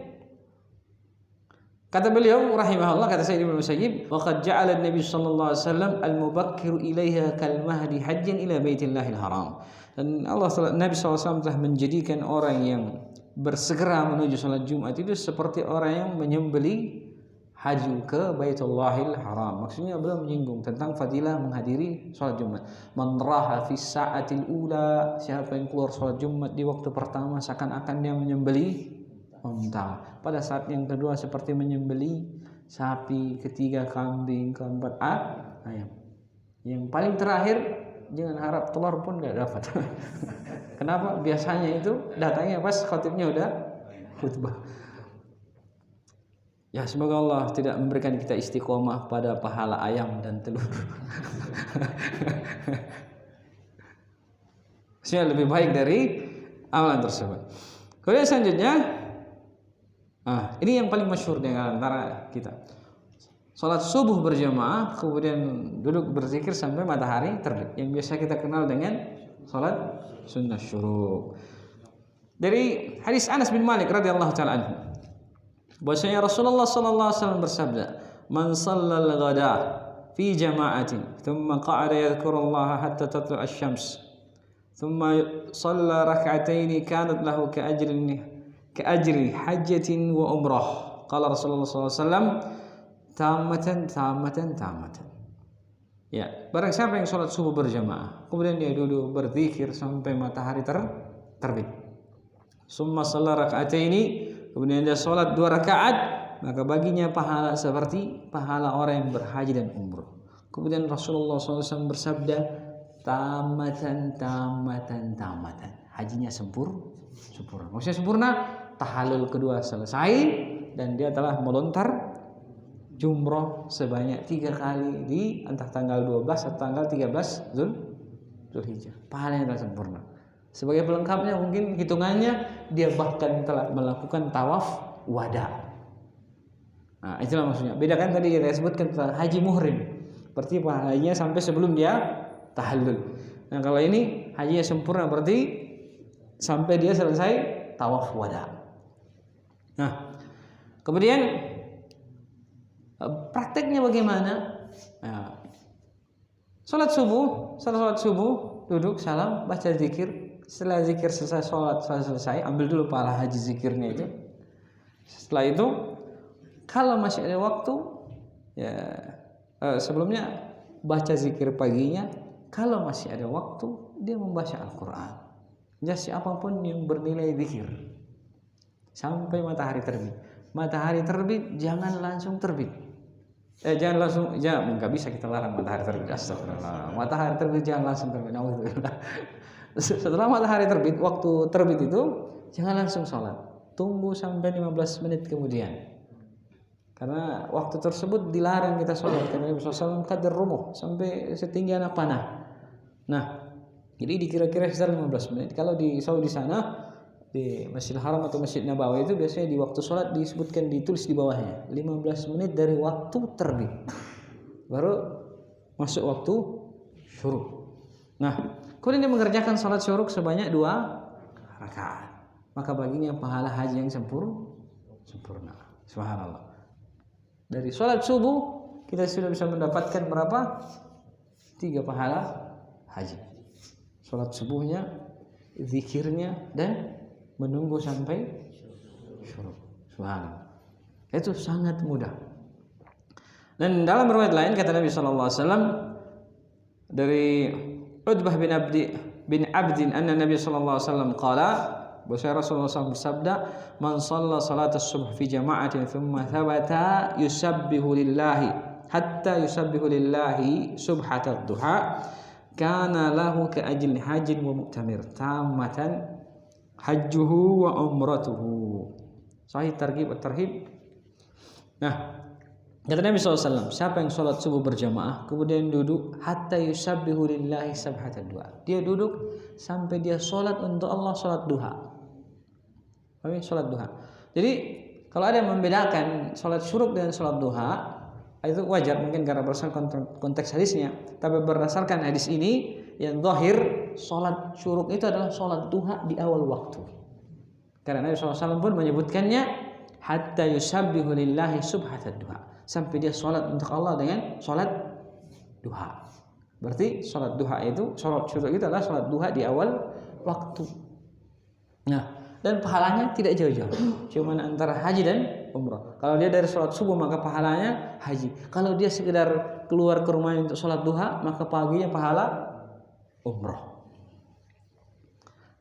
kata beliau rahimahullah, kata Sayyid Ibnu Musayyib, wa qad ja'ala an-nabi sallallahu alaihi wasallam al-mubakkiru ilaiha kal mahdi hajjan ila baitillahil haram. Dan Nabi SAW telah menjadikan orang yang bersegera menuju salat Jumat itu seperti orang yang menyembeli haji ke Baitullahil Haram. Maksudnya belum menyinggung tentang fadilah menghadiri salat Jumat. Man raha fi sa'atil ula, siapa yang keluar salat Jumat di waktu pertama seakan-akan dia menyembeli unta. Pada saat yang kedua seperti menyembeli sapi, ketiga kambing, keempat ayam. Yang paling terakhir jangan harap telur pun enggak dapat. Kenapa? Biasanya itu datangnya pas khatibnya udah khutbah. Ya, semoga Allah tidak memberikan kita istiqomah pada pahala ayam dan telur. Maksudnya lebih baik dari amalan tersebut. Kemudian selanjutnya, ini yang paling masyhur di antara kita. Salat subuh berjamaah, kemudian duduk berzikir sampai matahari terbit. Yang biasa kita kenal dengan salat sunnah syuruk. Dari hadis Anas bin Malik radhiyallahu taala anhu, bahwasanya Rasulullah sallallahu alaihi wasallam bersabda, "Man shallal ghada fi jama'atin, thumma qa'ada yadhkurullaha hatta tatlu' asy-syams, thumma shalla rak'atayn kanat lahu ka'ajri hajjatin wa umrah." Qala Rasulullah sallallahu alaihi wasallam, "Tamatan." Ya, barang siapa yang salat subuh berjamaah, kemudian dia duduk berzikir sampai matahari terbit. Summa shalla rak'ataini, kemudian dia salat 2 rakaat, maka baginya pahala seperti pahala orang yang berhaji dan umrah. Kemudian Rasulullah SAW bersabda, tamatan. Hajinya sempurna. Maksudnya sempurna, tahallul kedua selesai dan dia telah melontar jumrah sebanyak 3 kali di antara tanggal 12 atau tanggal 13 Zulhijjah. Pahalanya telah sempurna. Sebagai pelengkapnya mungkin hitungannya dia bahkan telah melakukan tawaf wada. Nah, itulah maksudnya. Bedakan tadi kita sebutkan tentang haji muhrim. Berarti pahalanya sampai sebelum dia tahallul. Nah, kalau ini hajinya sempurna berarti sampai dia selesai tawaf wada. Nah, kemudian prakteknya bagaimana? Nah, salat subuh, duduk salam, baca zikir. Setelah zikir selesai, sholat selesai, ambil dulu pahala haji zikirnya itu. Setelah itu, kalau masih ada waktu, ya sebelumnya baca zikir paginya. Kalau masih ada waktu, dia membaca Al-Quran. Jadi apapun yang bernilai zikir sampai matahari terbit. Matahari terbit jangan langsung terbit. Jangan langsung, nggak bisa kita larang matahari terbit. Astagfirullah. Matahari terbit jangan langsung terbit. Setelah matahari terbit, waktu terbit itu jangan langsung sholat. Tunggu sampai 15 menit kemudian. Karena waktu tersebut dilarang kita sholat. Karena Nabi SAW qadar rumuh, sampai setinggi anak panah. Nah, jadi dikira-kira sekitar 15 menit. Kalau di Saudi sana, di Masjidil Haram atau Masjid Nabawi itu biasanya di waktu sholat disebutkan, ditulis di bawahnya 15 menit dari waktu terbit, baru masuk waktu syuruk. Nah, kemudian dia mengerjakan sholat syuruk sebanyak 2 rakaat, maka baginya pahala haji yang sempurna. Subhanallah. Dari sholat subuh kita sudah bisa mendapatkan berapa? 3 pahala haji. Sholat subuhnya, zikirnya, dan menunggu sampai syuruk. Subhanallah. Itu sangat mudah. Dan dalam riwayat lain kata Nabi SAW dari Utbah bin Abdin anna Nabi SAW qala, bahwa Rasulullah SAW bersabda, man shalla salat as-subh fi jama'atin thumma thabata yusabbihu lillahi hatta yusabbihu lillahi subhat ad-duha kana lahu ka ajli hajin wa mu'tamir tammatan hajjuhu wa umratuhu. Sahih targhib at-tarhib. Nah, kata Nabi SAW, siapa yang sholat subuh berjamaah kemudian duduk hatta yusabbihu lillahi subhat ad-duha, dia duduk sampai dia sholat untuk Allah, sholat duha. Sholat duha. Jadi kalau ada yang membedakan sholat syuruk dengan sholat duha, itu wajar mungkin karena berdasarkan konteks hadisnya. Tapi berdasarkan hadis ini yang zahir, sholat syuruk itu adalah sholat duha di awal waktu. Karena Nabi SAW pun menyebutkannya hatta yusabbihu lillahi subhatad duha, sampai dia sholat untuk Allah dengan sholat duha. Berarti sholat duha itu, sholat syuruk itu adalah sholat duha di awal waktu. Nah, dan pahalanya tidak jauh-jauh, cuma antara haji dan umrah. Kalau dia dari sholat subuh maka pahalanya haji. Kalau dia sekedar keluar ke rumahnya untuk sholat duha, maka paginya pahala umrah.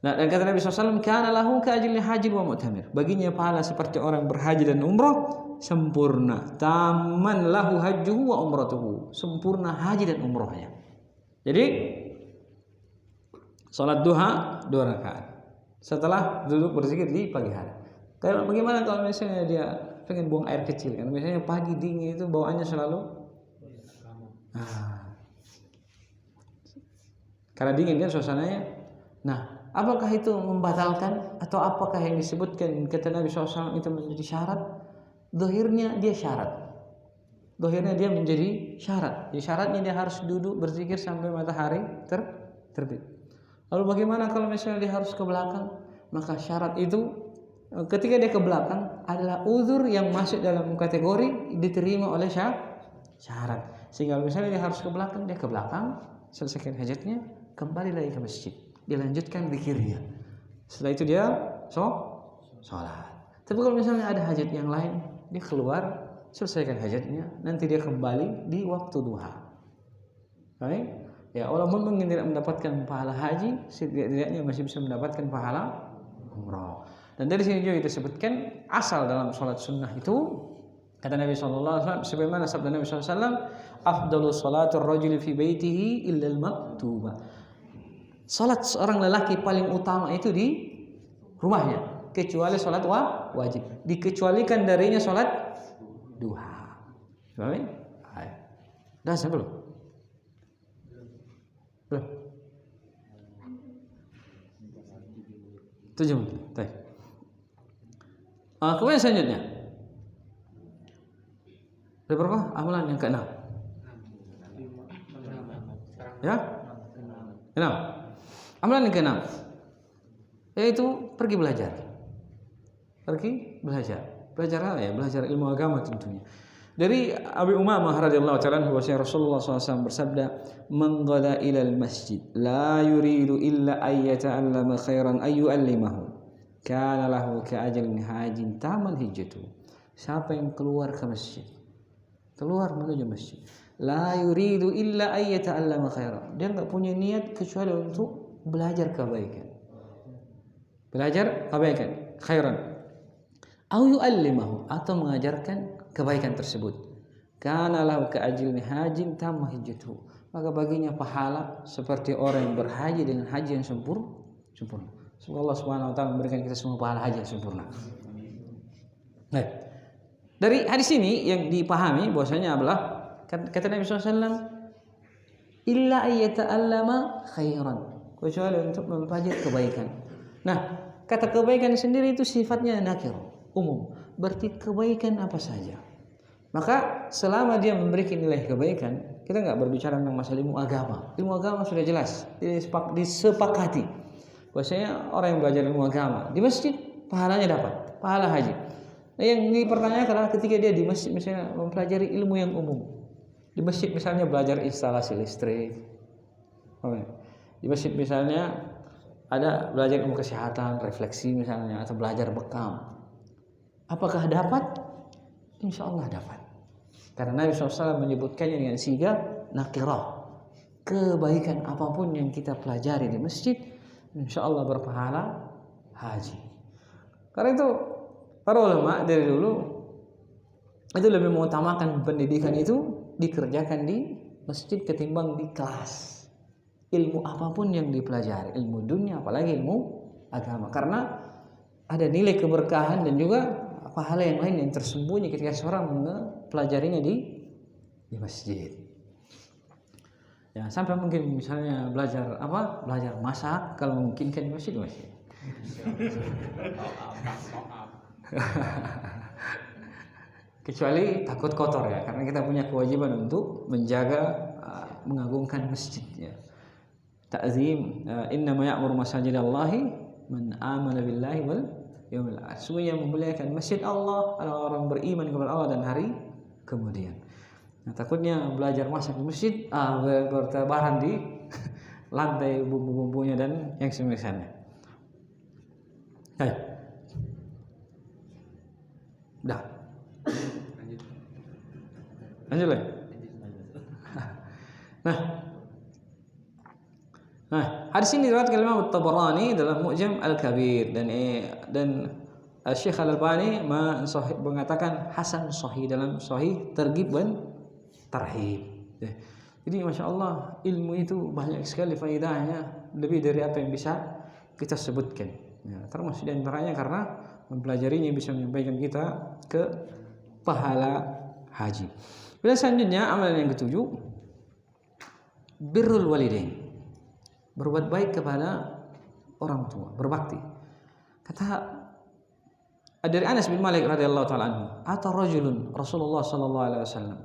Nah, dan kata Nabi SAW, kana lahu ka ajli haji wa mu'tamir, baginya pahala seperti orang berhaji dan umrah sempurna. Taman lahu hajjuhu wa umratuhu, sempurna haji dan umrahnya. Jadi sholat duha 2 rakaat setelah duduk berzikir di pagi hari. Kalau bagaimana kalau misalnya dia pengen buang air kecil, kan misalnya pagi dingin itu bawaannya selalu karena dingin kan suasananya. Nah, apakah itu membatalkan atau apakah yang disebutkan kata Nabi SAW itu menjadi syarat? Dohirnya dia syarat. Dohirnya dia menjadi syarat. Jadi syaratnya dia harus duduk berzikir sampai matahari terbit. Lalu bagaimana kalau misalnya dia harus ke belakang? Maka syarat itu ketika dia ke belakang adalah uzur yang masuk dalam kategori diterima oleh syarat. Sehingga misalnya dia harus ke belakang, dia ke belakang, selesaikan hajatnya, kembali lagi ke masjid, dilanjutkan zikirnya. Setelah itu dia sholat. Tapi kalau misalnya ada hajat yang lain, dia keluar, selesaikan hajatnya, nanti dia kembali di waktu duha. Baik? Ya, walaupun mungkin tidak mendapatkan pahala haji, setidaknya masih bisa mendapatkan pahala umrah. Dan dari sini juga disebutkan asal dalam sholat sunnah itu kata Nabi SAW, sebagaimana sabda Nabi SAW, afdalu sholatur rajuli fi baitihi illa al-maktubah. Salat seorang lelaki paling utama itu di rumahnya, kecuali salat wajib. Dikecualikan darinya salat duha. Baik? Dah sampai belum? Belum. 7 menit. Baik. Kemudian selanjutnya. Ada berapa? Amalan yang ke-6. Ya? 6. Amalan yang ke-6 yaitu pergi belajar. Pergi belajar. Belajar apa ya? Belajar ilmu agama tentunya. Dari Abi Umamah radhiyallahu ta'ala anhu, Rasulullah SAW bersabda, "Man ghada ilal masjid la yuridu illa ay yata'allama khairan ay yu'allimahu, kana lahu ka ajrin hajin taman hijjatu." Siapa yang keluar ke masjid, keluar menuju masjid La yuridu illa ay yata'allama khairan. Dia enggak punya niat kecuali untuk belajar kebaikan. Belajar kebaikan, khairan. Au yu'allimahu, atau mengajarkan kebaikan tersebut. Kana lahu ka'ajrin hajin tamma hajjatuhu. Maka baginya pahala seperti orang yang berhaji dengan haji yang sempurna. Semoga Allah Subhanahu wa taala memberikan kita semua pahala haji yang sempurna. Baik. Dari hadis ini yang dipahami bahwasanya adalah kata Nabi SAW, illa ayyata'allama khairan, kecuali untuk mempelajari kebaikan. Nah, kata kebaikan sendiri itu sifatnya nakir, umum, berarti kebaikan apa saja. Maka selama dia memberikan nilai kebaikan, kita nggak berbicara tentang masalah ilmu agama. Ilmu agama sudah jelas, disepakati bahwasanya orang yang belajar ilmu agama di masjid pahalanya dapat, pahala haji. Nah, yang dipertanyakan adalah ketika dia di masjid misalnya mempelajari ilmu yang umum. Di masjid misalnya belajar instalasi listrik. Di masjid misalnya ada belajar ilmu kesehatan, refleksi misalnya, atau belajar bekam. Apakah dapat? Insya Allah dapat. Karena Nabi SAW menyebutkannya dengan siga nakirah. Kebaikan apapun yang kita pelajari di masjid, insya Allah berpahala haji. Karena itu para ulama dari dulu itu lebih mengutamakan pendidikan itu dikerjakan di masjid ketimbang di kelas. Ilmu apapun yang dipelajari, ilmu dunia apalagi ilmu agama, karena ada nilai keberkahan dan juga pahala yang lain yang tersembunyi ketika seorang mempelajarinya di masjid. Ya, sampai mungkin misalnya belajar masak, kalau memungkinkan di masjid. Kecuali takut kotor ya, karena kita punya kewajiban untuk menjaga, mengagungkan masjidnya. Ta'zim, innama ya'muru masajidallahi man amana billahi wal yaumil akhir. Sesungguhnya memuliakan masjid Allah adalah orang beriman kepada Allah dan hari kemudian. Nah, takutnya belajar masak di masjid bertebaran di lantai bumbu-bumbunya dan yang semisalnya. Baik. Dah. Lanjut lagi. Nah, hadis ini diriwayatkan oleh Imam At-Tabarani dalam Mu'jam Al-Kabir dan Syekh Al-Albani mengatakan hasan sahih dalam Sahih Targhib dan Tarhib. Jadi Masya Allah, ilmu itu banyak sekali faedahnya, lebih dari apa yang bisa kita sebutkan. Ya, termasuk di antaranya karena mempelajarinya bisa menyampaikan kita ke pahala haji. Kemudian selanjutnya amalan yang ketujuh, birrul walidain, berbuat baik kepada orang tua, berbakti. Kata dari Anas bin Malik radhiyallahu taala anhu, atau rajulun Rasulullah sallallahu alaihi wasallam.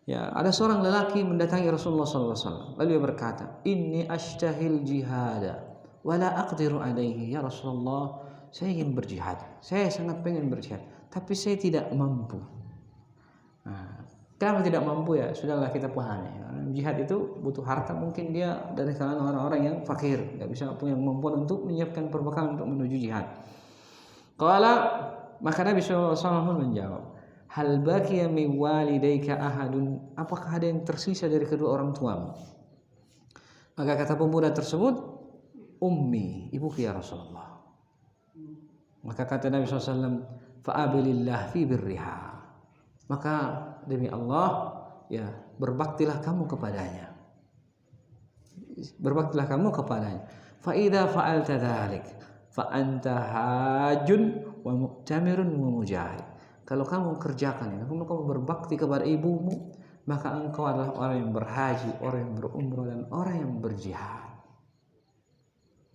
Ya, ada seorang lelaki mendatangi Rasulullah sallallahu alaihi wasallam. Lalu dia berkata, "Inni ashtahil jihada wa la aqdiru alaihi." Ya Rasulullah, saya ingin berjihad. Saya sangat pengen berjihad, tapi saya tidak mampu. Nah, kenapa tidak mampu ya? Sudahlah kita pahami. Jihad itu butuh harta, mungkin dia dari kalangan orang-orang yang fakir, tidak bisa punya kemampuan untuk menyiapkan perbekalan untuk menuju jihad. Maka Nabi SAW menjawab, hal baqiya min walidayka ahadun, apakah ada yang tersisa dari kedua orang tuamu? Maka kata pemuda tersebut, ummi, ibuku ya Rasulullah. Maka kata Nabi SAW, fa'abilillah fi birriha, maka demi Allah ya berbaktilah kamu kepadanya. Berbaktilah kamu kepadanya. Fa idza fa'alta dzalik fa anta hajjun wa mu'tamirun wa mujahid. Kalau kamu kerjakan ini, kamu berbakti kepada ibumu, maka engkau adalah orang yang berhaji, orang yang berumrah, dan orang yang berjihad.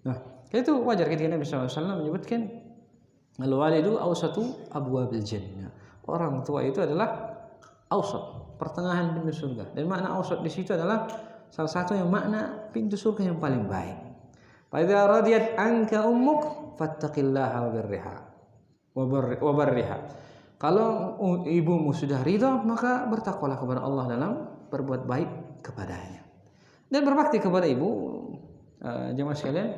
Nah, itu wajar ketika Nabi SAW menyebutkan al-walidu awsatu abwabil jannah. Orang tua itu adalah awsat, pertengahan pintu surga. Dan makna awsat di situ adalah salah satu yang makna pintu surga yang paling baik. Fa idza radiyat anka ummuk fattaqillaha wa barriha. Kalau ibumu sudah ridha, maka bertakwalah kepada Allah dalam berbuat baik kepadanya. Dan berbakti kepada ibu, jemaah sekalian,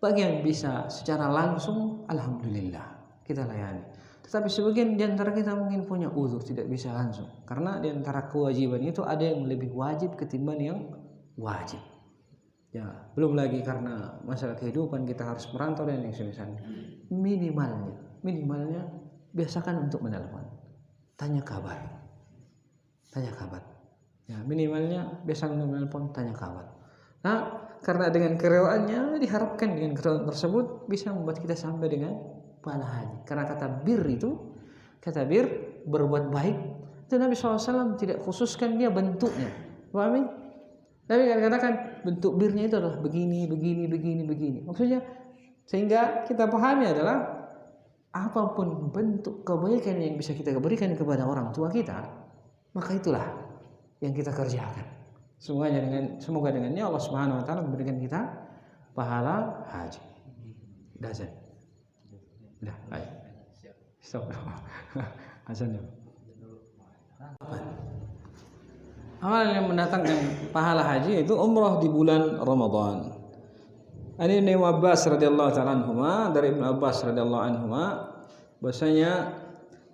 bagi yang bisa secara langsung, alhamdulillah kita layani. Tetapi sebagian di antara kita mungkin punya uzur tidak bisa langsung. Karena di antara kewajiban itu ada yang lebih wajib ketimbang yang wajib. Ya, belum lagi karena masalah kehidupan kita harus merantau dan yang semisalnya. Minimalnya biasakan untuk menelpon. Tanya kabar. Ya, minimalnya biasakan untuk menelpon, tanya kabar. Nah, karena dengan kerewaannya diharapkan dengan kerewaan tersebut bisa membuat kita sampai dengan pahala haji. Karena kata bir berbuat baik itu Nabi SAW tidak khususkan dia bentuknya. Pahami? Nabi katakan bentuk birnya itu adalah begini. Maksudnya sehingga kita pahami adalah apapun bentuk kebaikan yang bisa kita berikan kepada orang tua kita, maka itulah yang kita kerjakan. Semoga dengannya Allah Subhanahu wa taala memberikan kita pahala haji. Dah, baik. Stop. Azan. Amalan yang mendatangkan pahala haji itu umrah di bulan Ramadan. Ini Ibnu Abbas radhiyallahu taala anhuma, dari Ibnu Abbas radhiyallahu anhuma, bahasanya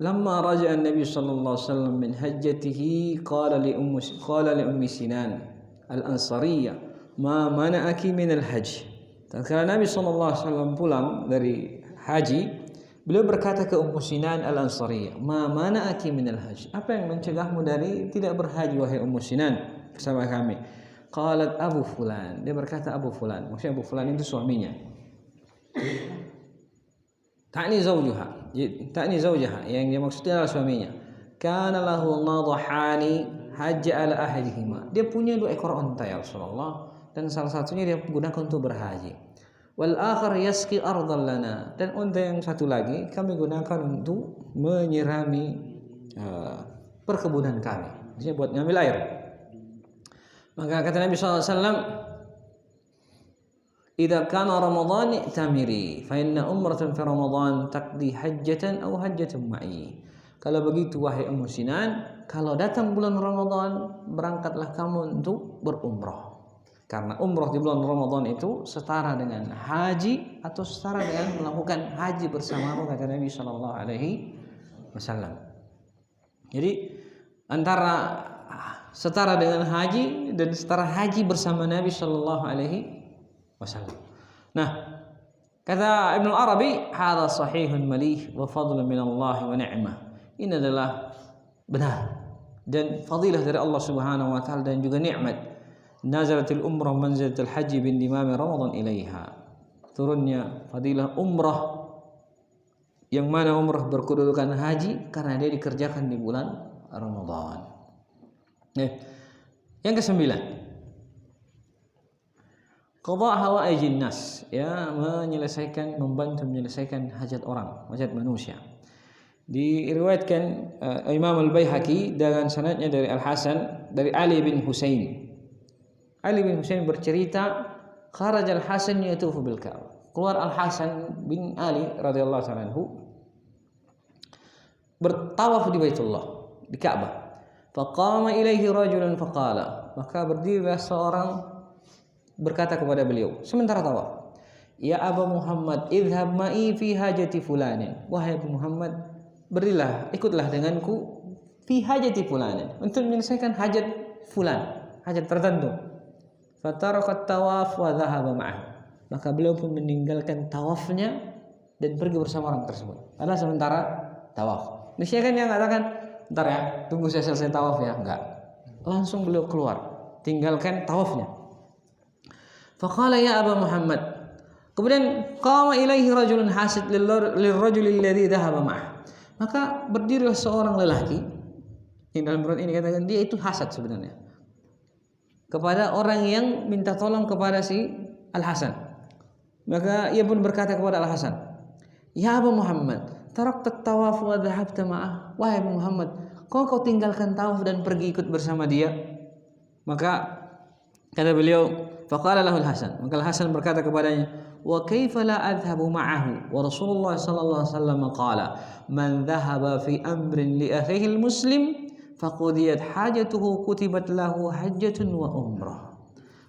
lamma raja'a an-nabi sallallahu alaihi wasallam min hajjatihi qala li ummi Sinan al-Ansariyah ma mana'aki min al-hajj. Tatkala Nabi sallallahu alaihi wasallam pulang dari haji, beliau berkata ke Ummu Sinan al-Ansariyah, "Ma mana'aki min al-hajj?" Apa yang mencegahmu dari tidak berhaji wahai Ummu Sinan bersama kami? Qalat Abu Fulan. Dia berkata Abu Fulan. Maksudnya Abu Fulan itu suaminya. Ta'ni zawjaha. Yang dia maksudnya adalah suaminya. Kana lahu nadhahani hajja ala ahadihima. Dia punya 2 ekor unta ya Rasulullah, dan salah satunya dia gunakan untuk berhaji. Wal akhar yasqi ardan lana, dan unta yang satu lagi kami gunakan untuk menyirami perkebunan kami, maksudnya buat ngambil air. Maka kata Nabi SAW, "Idza kana Ramadan i'tamiri, fa inna umratan fi Ramadan taqdi hajjatan aw hajjatan ma'i." Kalau begitu wahai Ummu Sinan, kalau datang bulan Ramadan, berangkatlah kamu untuk berumrah. Karena umrah di bulan Ramadan itu setara dengan haji atau setara dengan melakukan haji bersama kata Nabi sallallahu alaihi wasallam. Jadi antara setara dengan haji dan setara haji bersama Nabi sallallahu alaihi wasallam. Nah, kata Ibnu Arabi, "Hadza sahihun malih wa fadlun min Allah wa ni'mah." Ini adalah benar dan fadilah dari Allah Subhanahu wa taala dan juga nikmat. Nazalatil umrah manzilatul haji bin imam Ramadan ilaiha. Turunnya fadilah umrah yang mana umrah berkedudukan haji karena dia dikerjakan di bulan Ramadan. Yang ke-9, qada hawaijin nas, ya, membantu menyelesaikan hajat orang, hajat manusia. Diriwayatkan Imam Al-Baihaqi dengan sanadnya dari Al-Hasan dari Ali bin Husain. Ali bin Husain bercerita, kharaj Al-Hasan yatufu bil Ka'bah. Keluar Al-Hasan bin Ali radhiyallahu ta'ala anhu bertawaf di Baitullah, di Ka'bah. Faqama ilaihi rajulun faqala, maka berdirilah seorang berkata kepada beliau sementara tawaf, "Ya Abu Muhammad, idhhab ma'i fi hajati fulanin." Wahai Abu Muhammad, berilah, ikutlah denganku fi hajati fulanin, untuk menyelesaikan hajat fulan, hajat tertentu. Fatarakat tawaf wa dhahaba ma'ah. Maka beliau pun meninggalkan tawafnya dan pergi bersama orang tersebut. Adalah sementara tawaf. Niscaya kan yang mengatakan, "Bentar ya, tunggu saya selesai tawaf ya." Enggak. Langsung beliau keluar, tinggalkan tawafnya. Faqala ya Abu Muhammad. Kemudian qama ilaihi rajulun hasid lirrajuli alladhi dhahaba ma'ah. Maka berdirilah seorang lelaki yang dalam riwayat ini katakan dia itu hasad sebenarnya kepada orang yang minta tolong kepada si Al-Hasan. Maka ia pun berkata kepada Al-Hasan, "Ya Abu Muhammad, tarakta tawaf wa dhahabta ma'ah." Wahai Abu Muhammad, kau tinggalkan tawaf dan pergi ikut bersama dia. Maka kata beliau, faqala lahu Al-Hasan. Maka Al-Hasan berkata kepadanya, "Wa kaifa la adhhabu ma'ahu? Wa Rasulullah sallallahu alaihi wasallam qala, man dhahaba fi amrin li akhihi al-muslim faqudiyat hajatuhu kutibat lahu hajjatun wa umrah."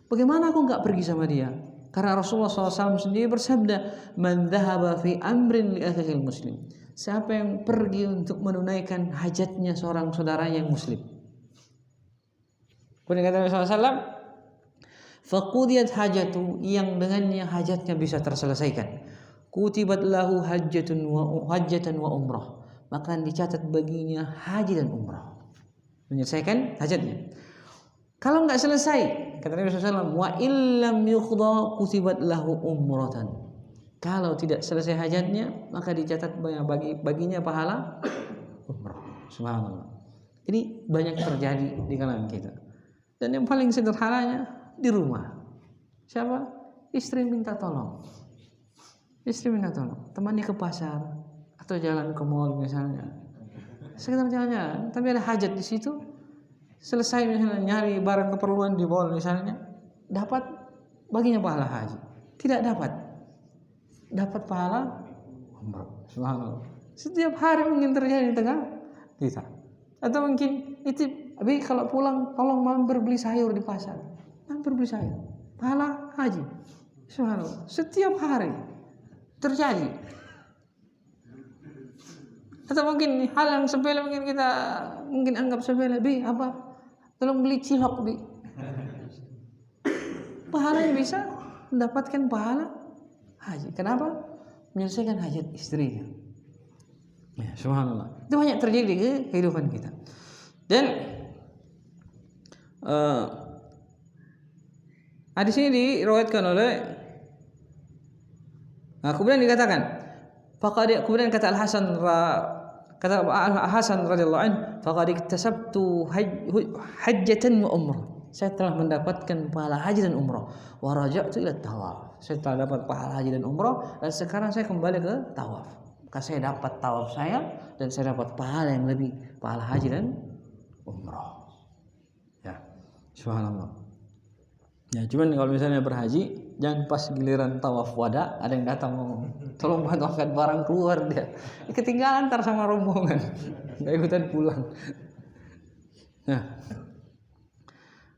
Bagaimana aku enggak pergi sama dia? Karena Rasulullah SAW sendiri bersabda, "Man dhahaba fi amrin li akhihil muslim." Siapa yang pergi untuk menunaikan hajatnya seorang saudaranya yang muslim. Kemudian kata Nabi SAW, "Faqudiyat hajatu," yang dengannya hajatnya bisa terselesaikan. "Kutibat lahu hajjatan wa umrah." Maka dicatat baginya haji dan umrah. Menyelesaikan hajatnya. Kalau enggak selesai, kata Nabi SAW, "Wa illam yuqda kutibat lahu umratan." Kalau tidak selesai hajatnya, maka dicatat baginya pahala umrah. Subhanallah. Ini banyak terjadi di kalangan kita. Dan yang paling sederhananya di rumah. Siapa? Istri minta tolong. Istri minta tolong. Temannya ke pasar atau jalan ke mall misalnya. Sekedar jalan-jalan, tapi ada hajat di situ. Selesai misalnya nyari barang keperluan di mall misalnya, dapat baginya pahala haji. Tidak dapat pahala umrah. Subhanallah. Setiap hari mungkin terjadi di tengah kita. Atau mungkin itu, abi kalau pulang tolong mampir beli sayur di pasar. Mampir beli sayur. Pahala haji. Subhanallah. Setiap hari terjadi. Atau mungkin hal yang sepele mungkin kita anggap sepele, bi apa? Tolong beli cilok, bi. Pahalanya bisa mendapatkan pahala haji. Kenapa? Menyelesaikan hajat istrinya. Ya, subhanallah. Itu banyak terjadi di kehidupan kita. Dan hadis ini diriwayatkan oleh kemudian dikatakan, kemudian kata Al-Hasan radhiyallahu anhu, "Faqad iktasabtu hajjatan wa umrah." Saya telah mendapatkan pahala haji dan umrah. Wa raja'tu ila tawaf. Saya telah dapat pahala haji dan umrah dan sekarang saya kembali ke tawaf. Maka saya dapat tawaf saya dan saya dapat pahala yang lebih, pahala haji dan umrah. Ya, subhanallah. Ya, cuman kalau misalnya berhaji, jangan pas giliran tawaf wada ada yang datang ngomong, "Tolong bantu angkat barang keluar," dia ketinggalan ntar sama rombongan, nggak ikutan pulang. Nah,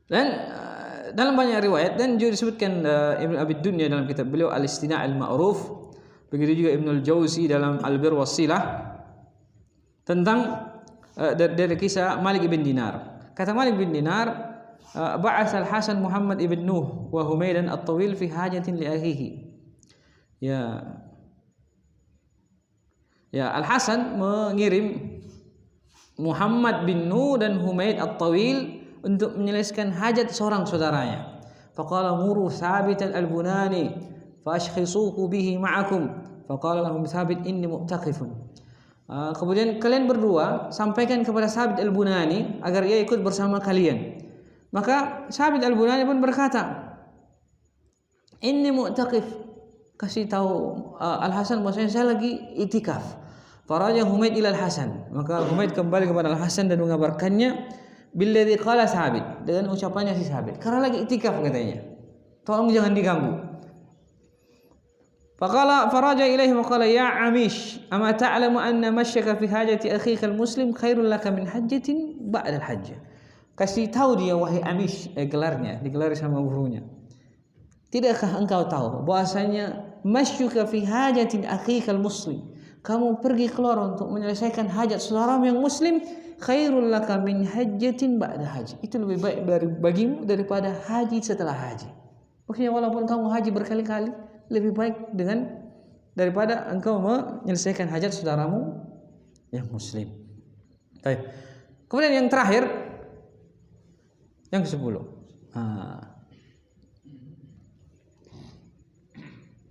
dan dalam banyak riwayat dan juga disebutkan Ibnu Abi Dunya dalam kitab beliau Al-Istina' Al-Ma'ruf, begitu juga Ibnu Al-Jauzi dalam Al-Bir Wasilah tentang dari kisah Malik bin Dinar. Kata Malik bin Dinar, "Ba'ats Al-Hasan Muhammad ibn Nuh wa Humaidan at-Tawil fi hajatin li akhihi." Ya, Al-Hasan mengirim Muhammad bin Nuh dan Humaid at-Tawil untuk menyelesaikan hajat seorang saudaranya. Faqala muru Thabit al-Bunani fa ashkhisuhu bihi ma'akum. Faqala lahum Thabit inni mu'taqifun. Kemudian kalian berdua sampaikan kepada Thabit al-Bunani agar ia ikut bersama kalian. Maka Thabit al-Bunani pun berkata, "Inni mu'taqif." Kasih tahu Al-Hasan bahwasanya saya lagi itikaf. Faraja Humaid ila Al-Hasan. Maka Humaid kembali kepada Al-Hasan dan mengabarkannya billadzi qala Thabit, dengan ucapannya si Thabit. Karena lagi itikaf katanya. Tolong jangan diganggu. Faqala faraja ilaihi wa qala, "Ya Amish, ama ta'lamu anna mashyaka fi hajati akhika al-muslim khairul laka min hajjatin ba'da al-hajjah." Kasih tahu dia, wahai Amish, gelarnya digelari sama gurunya. Tidakkah engkau tahu bahwasanya masyuka fi hajatin akhikal muslim, kamu pergi keluar untuk menyelesaikan hajat saudaramu yang muslim, khairul laka min hajjatin ba'da haji. Itu lebih baik bagimu daripada haji setelah haji. Maksudnya walaupun kamu haji berkali-kali, lebih baik daripada engkau menyelesaikan hajat saudaramu yang muslim. Baik. Kemudian yang terakhir, yang ke-10.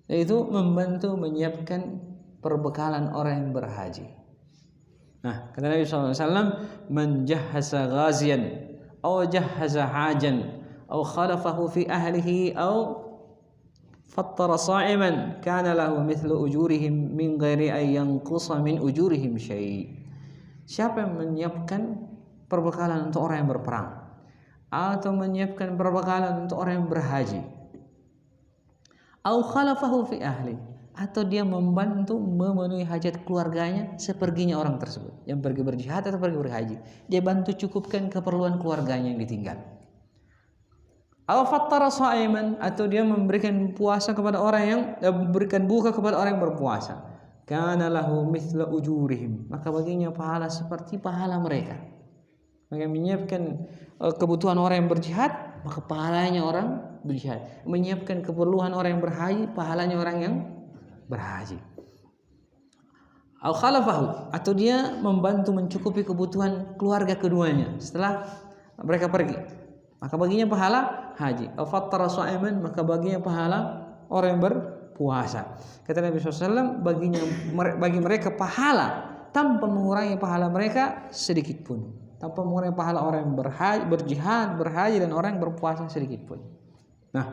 Yaitu membantu menyiapkan perbekalan orang yang berhaji. Nah, kata Nabi SAW, "Man jahhaza ghaziyan aw jahhaza hajan aw khalafahu fi ahlihi aw fattara sa'iman kana lahu mithlu ujurihim min ghairi an yanqusa min ujurihim syai'." Siapa yang menyiapkan perbekalan untuk orang yang berperang atau menyiapkan perbekalan untuk orang yang berhaji, au khalafahu fi ahli, atau dia membantu memenuhi hajat keluarganya seperginya orang tersebut yang pergi berjihad atau pergi berhaji, dia bantu cukupkan keperluan keluarganya yang ditinggal. Aw fattara sha'iman, atau dia memberikan puasa kepada orang yang memberikan buka kepada orang yang berpuasa. Kana lahu mithla ujurihim, maka baginya pahala seperti pahala mereka. Maka menyiapkan kebutuhan orang yang berjihad, maka pahalanya orang berjihad. Menyiapkan keperluan orang yang berhaji, pahalanya orang yang berhaji. Aw khalafahu, atau dia membantu mencukupi kebutuhan keluarga keduanya setelah mereka pergi, maka baginya pahala haji. Aw fattara sha'iman, maka baginya pahala orang yang berpuasa. Kata Nabi SAW, bagi mereka pahala tanpa mengurangi pahala mereka sedikit pun, tanpa mengurangi pahala orang yang berjihad, berhaji, dan orang yang berpuasa sedikit pun. Nah,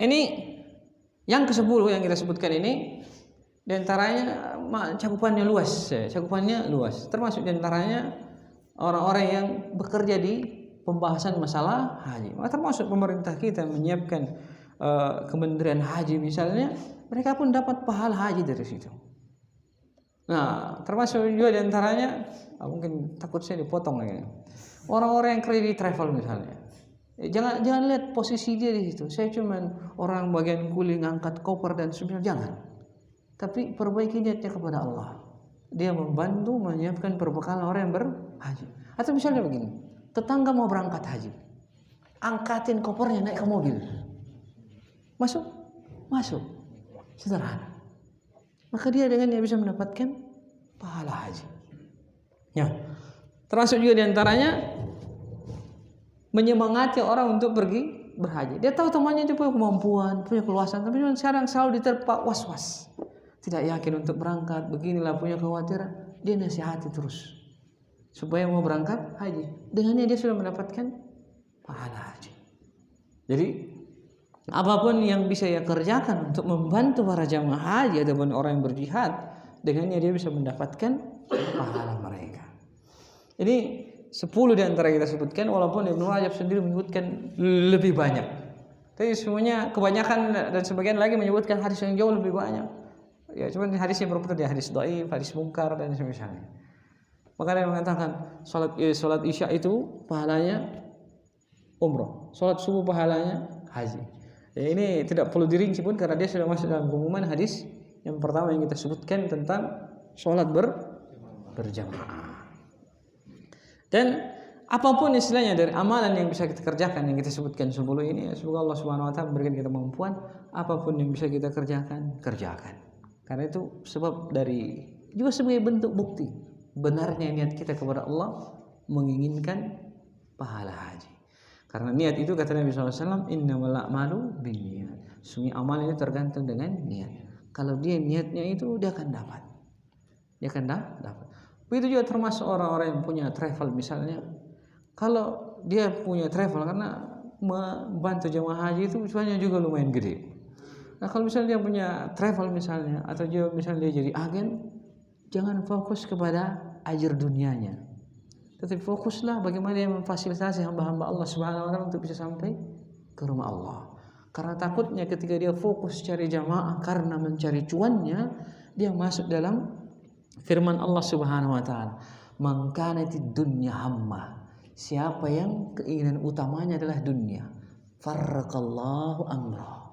ini yang ke-10 yang kita sebutkan ini. Di antaranya cakupannya luas, termasuk di antaranya orang-orang yang bekerja di pembahasan masalah haji. Termasuk pemerintah kita menyiapkan Kementerian Haji misalnya, mereka pun dapat pahala haji dari situ. Nah, termasuk juga di antaranya, mungkin takut saya dipotong lagi, orang-orang yang kerja di travel misalnya. Jangan lihat posisi dia di situ. Saya cuman orang bagian kuli ngangkat koper dan sebagainya, jangan. Tapi perbaiki niatnya kepada Allah. Dia membantu menyiapkan perbekalan orang yang berhaji. Atau misalnya begini, tetangga mau berangkat haji, angkatin kopernya, naik ke mobil, masuk, sederhana. Maka dia bisa mendapatkan pahala haji. Ya, termasuk juga diantaranya menyemangati orang untuk pergi berhaji. Dia tahu temannya itu punya kemampuan, punya keluasan, tapi sekarang selalu diterpa was-was, tidak yakin untuk berangkat, beginilah, punya kekhawatiran. Dia nasihati terus supaya mau berangkat haji. Dengannya dia sudah mendapatkan pahala haji. Jadi apapun yang bisa ia kerjakan untuk membantu para jamaah haji ataupun orang yang berjihad, dengannya dia bisa mendapatkan pahala mereka. Ini 10 di antara kita sebutkan, walaupun Ibnu Rajab sendiri menyebutkan lebih banyak. Tapi semuanya, kebanyakan dan sebagian lagi menyebutkan hadis yang jauh lebih banyak. Ya, cuma hadisnya berputar di hadis dhaif, hadis mungkar dan semisalnya. Maka dia mengatakan salat Isya itu pahalanya umrah, salat subuh pahalanya haji. Ya, ini tidak perlu dirinci pun karena dia sudah masuk dalam pengumuman hadis yang pertama yang kita sebutkan tentang salat berjamaah. Dan apapun istilahnya dari amalan yang bisa kita kerjakan yang kita sebutkan sebelum ini, semoga Allah Subhanahu wa taala memberikan kita kemampuan, apapun yang bisa kita kerjakan. Karena itu sebab dari juga sebagai bentuk bukti benarnya niat kita kepada Allah menginginkan pahala haji. Karena niat itu kata Nabi SAW, innamal a'malu binniyat. Semua amal itu tergantung dengan niat. Kalau dia niatnya itu, dia akan dapat. Begitu juga termasuk orang-orang yang punya travel misalnya. Kalau dia punya travel karena membantu jemaah haji itu cuannya juga lumayan gede. Nah, kalau misalnya dia punya travel misalnya, atau juga misalnya dia jadi agen, jangan fokus kepada ajar dunianya, tetapi fokuslah bagaimana dia memfasilitasi hamba-hamba Allah Subhanahu wa taala untuk bisa sampai ke rumah Allah. Karena takutnya ketika dia fokus cari jamaah karena mencari cuannya, dia masuk dalam firman Allah Subhanahu wa taala, "Man kanatid dunya hamma." Siapa yang keinginan utamanya adalah dunia, farraqallahu amra.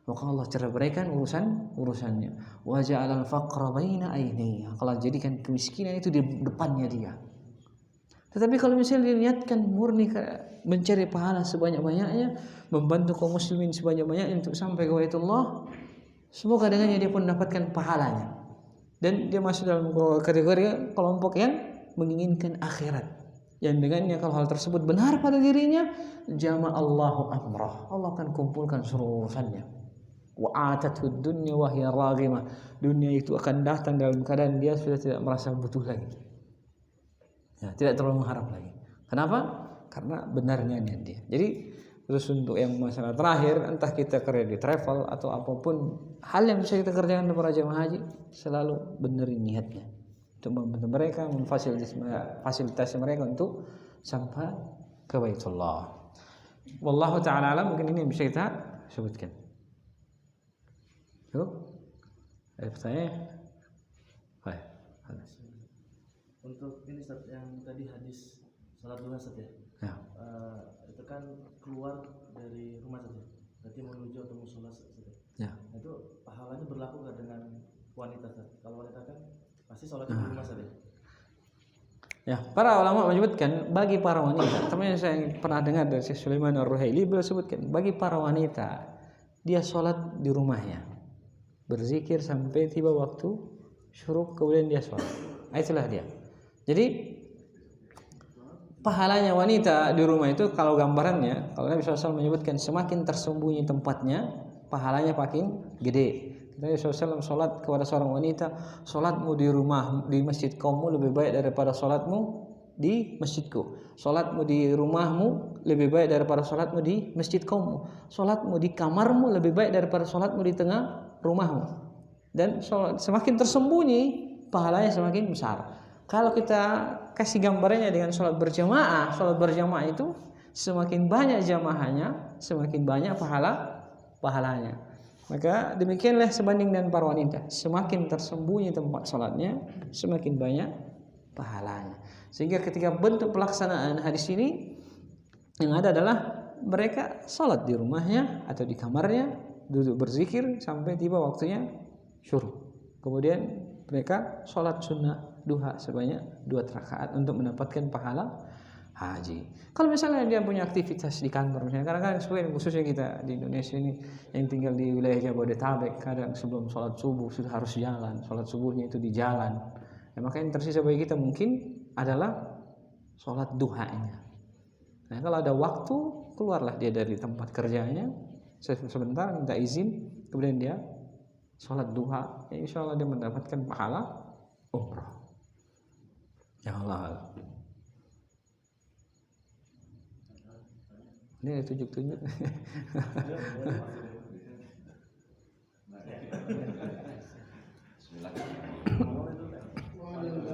Maka Allah cerai beraikan urusannya. Wa ja'alal faqra baina ainaihi. Allah jadikan kemiskinan itu di depannya dia. Tetapi kalau misalnya diniatkan murni mencari pahala sebanyak-banyaknya, membantu kaum muslimin sebanyak-banyaknya untuk sampai ke Baitullah, semoga dengannya dia pun mendapatkan pahalanya. Dan dia masuk dalam kategori kelompok yang menginginkan akhirat. Yang dengannya kalau hal tersebut benar pada dirinya, jama'allahu amrah. Allah akan kumpulkan seluruh urusannya. Wa atathu dunya wa hiya raghimah. Dunia itu akan datang dalam keadaan dia sudah tidak merasa butuh lagi. Ya, tidak terlalu mengharap lagi. Kenapa? Karena benarnya niat dia. Jadi terus untuk yang masalah terakhir, entah kita kerja di travel atau apapun hal yang bisa kita kerjakan untuk para jemaah haji, selalu benerin niatnya untuk membantu mereka, memfasilitasi mereka untuk sampai ke Baitullah. Wallahu ta'ala alam. Mungkin ini yang bisa kita sebutkan. Yuk, ada pertanyaan? Baik. Untuk ini Ustaz, yang tadi hadis salat duha Ustaz ya. itu kan keluar dari rumah saja, berarti menuju atau musola saja. Ya. Nah, itu pahalanya berlaku nggak dengan wanita? Kalau wanita kan pasti sholatnya di rumah saja. Ya, para ulama menyebutkan bagi para wanita, teman saya pernah dengar dari Syekh Sulaiman Ar-Ruhaili, beliau sebutkan bagi para wanita dia sholat di rumahnya, berzikir sampai tiba waktu syuruk, kemudian dia sholat. Itulah dia. Jadi pahalanya wanita di rumah itu, kalau gambarannya, kalau Nabi SAW menyebutkan semakin tersembunyi tempatnya, pahalanya makin gede. Nabi SAW sholat kepada seorang wanita, sholatmu di rumah, di masjid kaummu lebih baik daripada sholatmu di masjidku. Sholatmu di rumahmu lebih baik daripada sholatmu di masjid kaummu. Sholatmu di kamarmu lebih baik daripada sholatmu di tengah rumahmu. Dan sholat, semakin tersembunyi, pahalanya semakin besar. Kalau kita kasih gambarnya dengan sholat berjamaah itu semakin banyak jamaahnya, semakin banyak pahalanya. Maka demikianlah sebanding dengan para wanita, semakin tersembunyi tempat sholatnya, semakin banyak pahalanya. Sehingga ketika bentuk pelaksanaan hadis ini yang ada adalah mereka sholat di rumahnya atau di kamarnya, duduk berzikir sampai tiba waktunya syuruk. Kemudian mereka sholat sunnah duha sebanyak 2 rakaat untuk mendapatkan pahala haji. Kalau misalnya dia punya aktivitas di kantor, misalnya kadang-kadang khususnya kita di Indonesia ini yang tinggal di wilayah Jabodetabek, kadang sebelum sholat subuh sudah harus jalan, sholat subuhnya itu di jalan. Ya, maka yang tersisa bagi kita mungkin adalah sholat duhanya. Nah, kalau ada waktu, keluarlah dia dari tempat kerjanya sebentar, minta izin, kemudian dia sholat duha, ya insya Allah dia mendapatkan pahala umrah. Ya Allah. Ini tunjuk-tunjuk.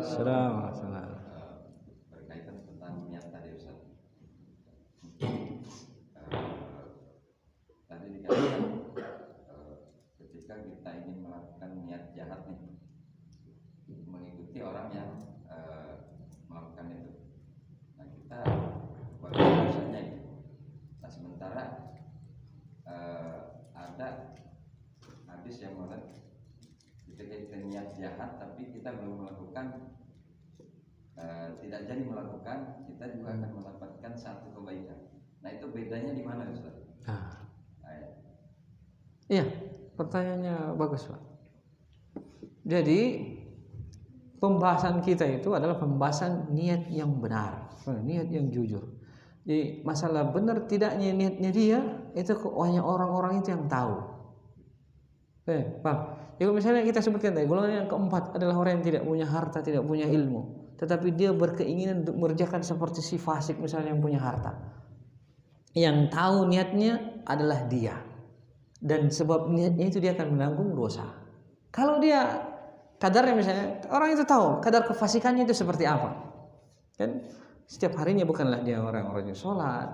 Salam. Berkaitan tentang niat tadi Ustaz. Tadi dikatakan ketika kita ingin melakukan niat jahat nih, mengikuti orang yang melakukan itu, nah kita bagaimana itu? Nah sementara ada hadis yang mengatakan ketika kita niat jahat tapi kita belum melakukan, tidak jadi melakukan, kita juga akan mendapatkan satu kebaikan. Nah itu bedanya di mana Ustaz? Iya, pertanyaannya bagus Pak. Jadi pembahasan kita itu adalah pembahasan niat yang benar, niat yang jujur. Jadi masalah benar tidaknya niatnya dia itu hanya orang-orang itu yang tahu. Pak. Jadi misalnya kita sebutkan tadi, golongan yang keempat adalah orang yang tidak punya harta, tidak punya ilmu, tetapi dia berkeinginan untuk mengerjakan seperti si fasik misalnya yang punya harta. Yang tahu niatnya adalah dia, dan sebab niatnya itu dia akan menanggung dosa. Kalau dia kadarnya misalnya, orang itu tahu kadar kefasikannya itu seperti apa, kan setiap harinya bukanlah dia orang-orang yang sholat,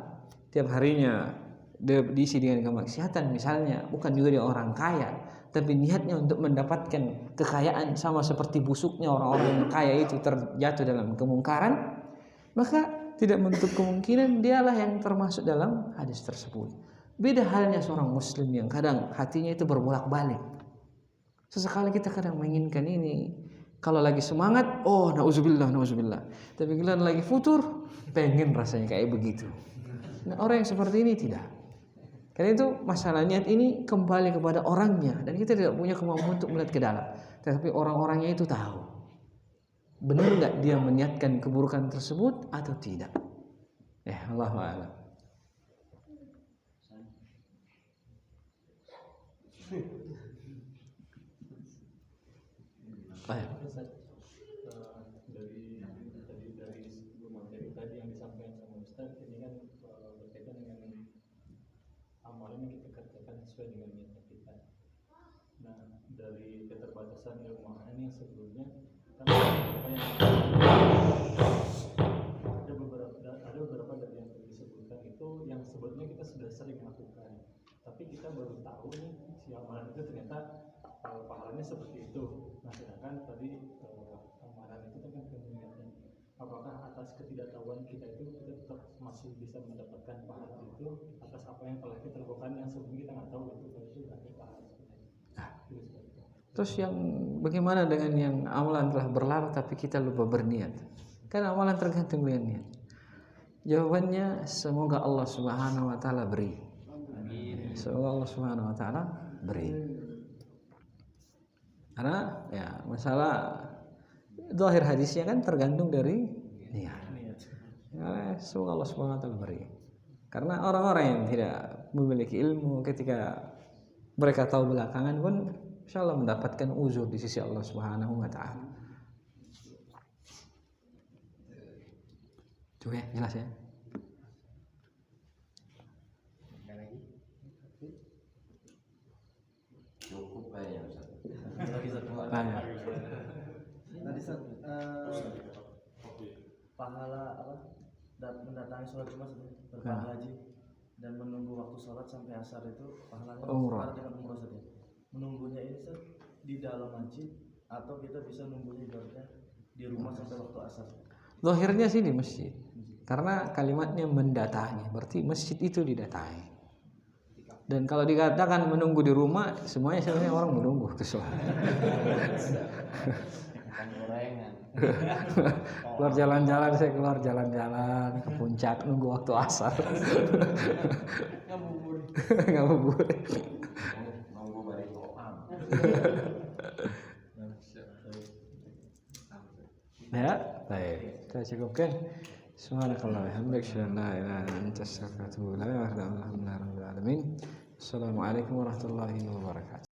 setiap harinya dia diisi dengan kemaksiatan misalnya, bukan juga dia orang kaya, tapi niatnya untuk mendapatkan kekayaan sama seperti busuknya orang-orang yang kaya itu terjatuh dalam kemungkaran, maka tidak menutup kemungkinan dialah yang termasuk dalam hadis tersebut. Beda halnya seorang muslim yang kadang hatinya itu berbolak-balik. Sesekali kita kadang menginginkan ini, kalau lagi semangat, oh nauzubillah. Tapi kalau lagi futur, pengen rasanya kayak begitu. Nah, orang yang seperti ini tidak. Karena itu masalah niat ini kembali kepada orangnya, dan kita tidak punya kemampuan untuk melihat ke dalam. Tetapi orang-orangnya itu tahu benar nggak dia meniatkan keburukan tersebut atau tidak. Allahu a'lam. Dari sebelum materi tadi yang disampaikan sama Ustaz, ini kan berkaitan dengan amalan yang kita kerjakan sesuai dengan niat kita. Nah, dari keterbatasan ilmu ini yang sebelumnya kan ada beberapa dari yang disebutkan itu yang sebetulnya kita sudah sering lakukan, tapi kita baru tahu nih si amalan itu ternyata pahalanya seperti itu. Nah sedangkan tadi amalan itu kan niatnya. apakah atas ketidaktahuan kita itu kita tetap masih bisa mendapatkan pahala itu atas apa yang telah kita lakukan yang sebelumnya kita nggak tahu itu berarti pahala. Terus yang bagaimana dengan yang amalan telah berlalu tapi kita lupa berniat? Kan amalan tergantung dengan niat. Jawabannya semoga Allah Subhanahu wa taala beri. Semoga Allah Subhanahu wa taala beri. Karena ya masalah zahir hadisnya kan tergantung dari niat. Ya, semoga Allah Subhanahu wa taala beri. Karena orang-orang yang tidak memiliki ilmu ketika mereka tahu belakangan pun insyaallah mendapatkan uzur di sisi Allah Subhanahu wa taala. Coba ya, jelas ya. Cukup kayaknya Ustaz. Lagi satu. Tanya. Tadi Ustaz, pahala apa? Mendatangi sholat Jumat berpahala haji dan menunggu waktu sholat sampai asar itu pahalanya Umrah. setara dengan umrah saja. Menunggunya ini Ustaz di dalam masjid atau kita bisa nunggunya ibaratnya di rumah sampai waktu asar. Zahirnya sih di masjid. Karena kalimatnya mendatangi, berarti masjid itu didatangi. Dan kalau dikatakan menunggu di rumah, semuanya sebenarnya orang menunggu ke sholat. Keluar jalan-jalan, saya keluar jalan-jalan ke puncak nunggu waktu asar. Ngabuburit. Nunggu balik doang. Ya, baik. Kita cukupkan. Subhanakallah wa bihamdika asyhadu an la ilaha illa anta astaghfiruka wa atubu ilaik. Alhamdulillahirabbil alamin. Assalamualaikum warahmatullahi wabarakatuh.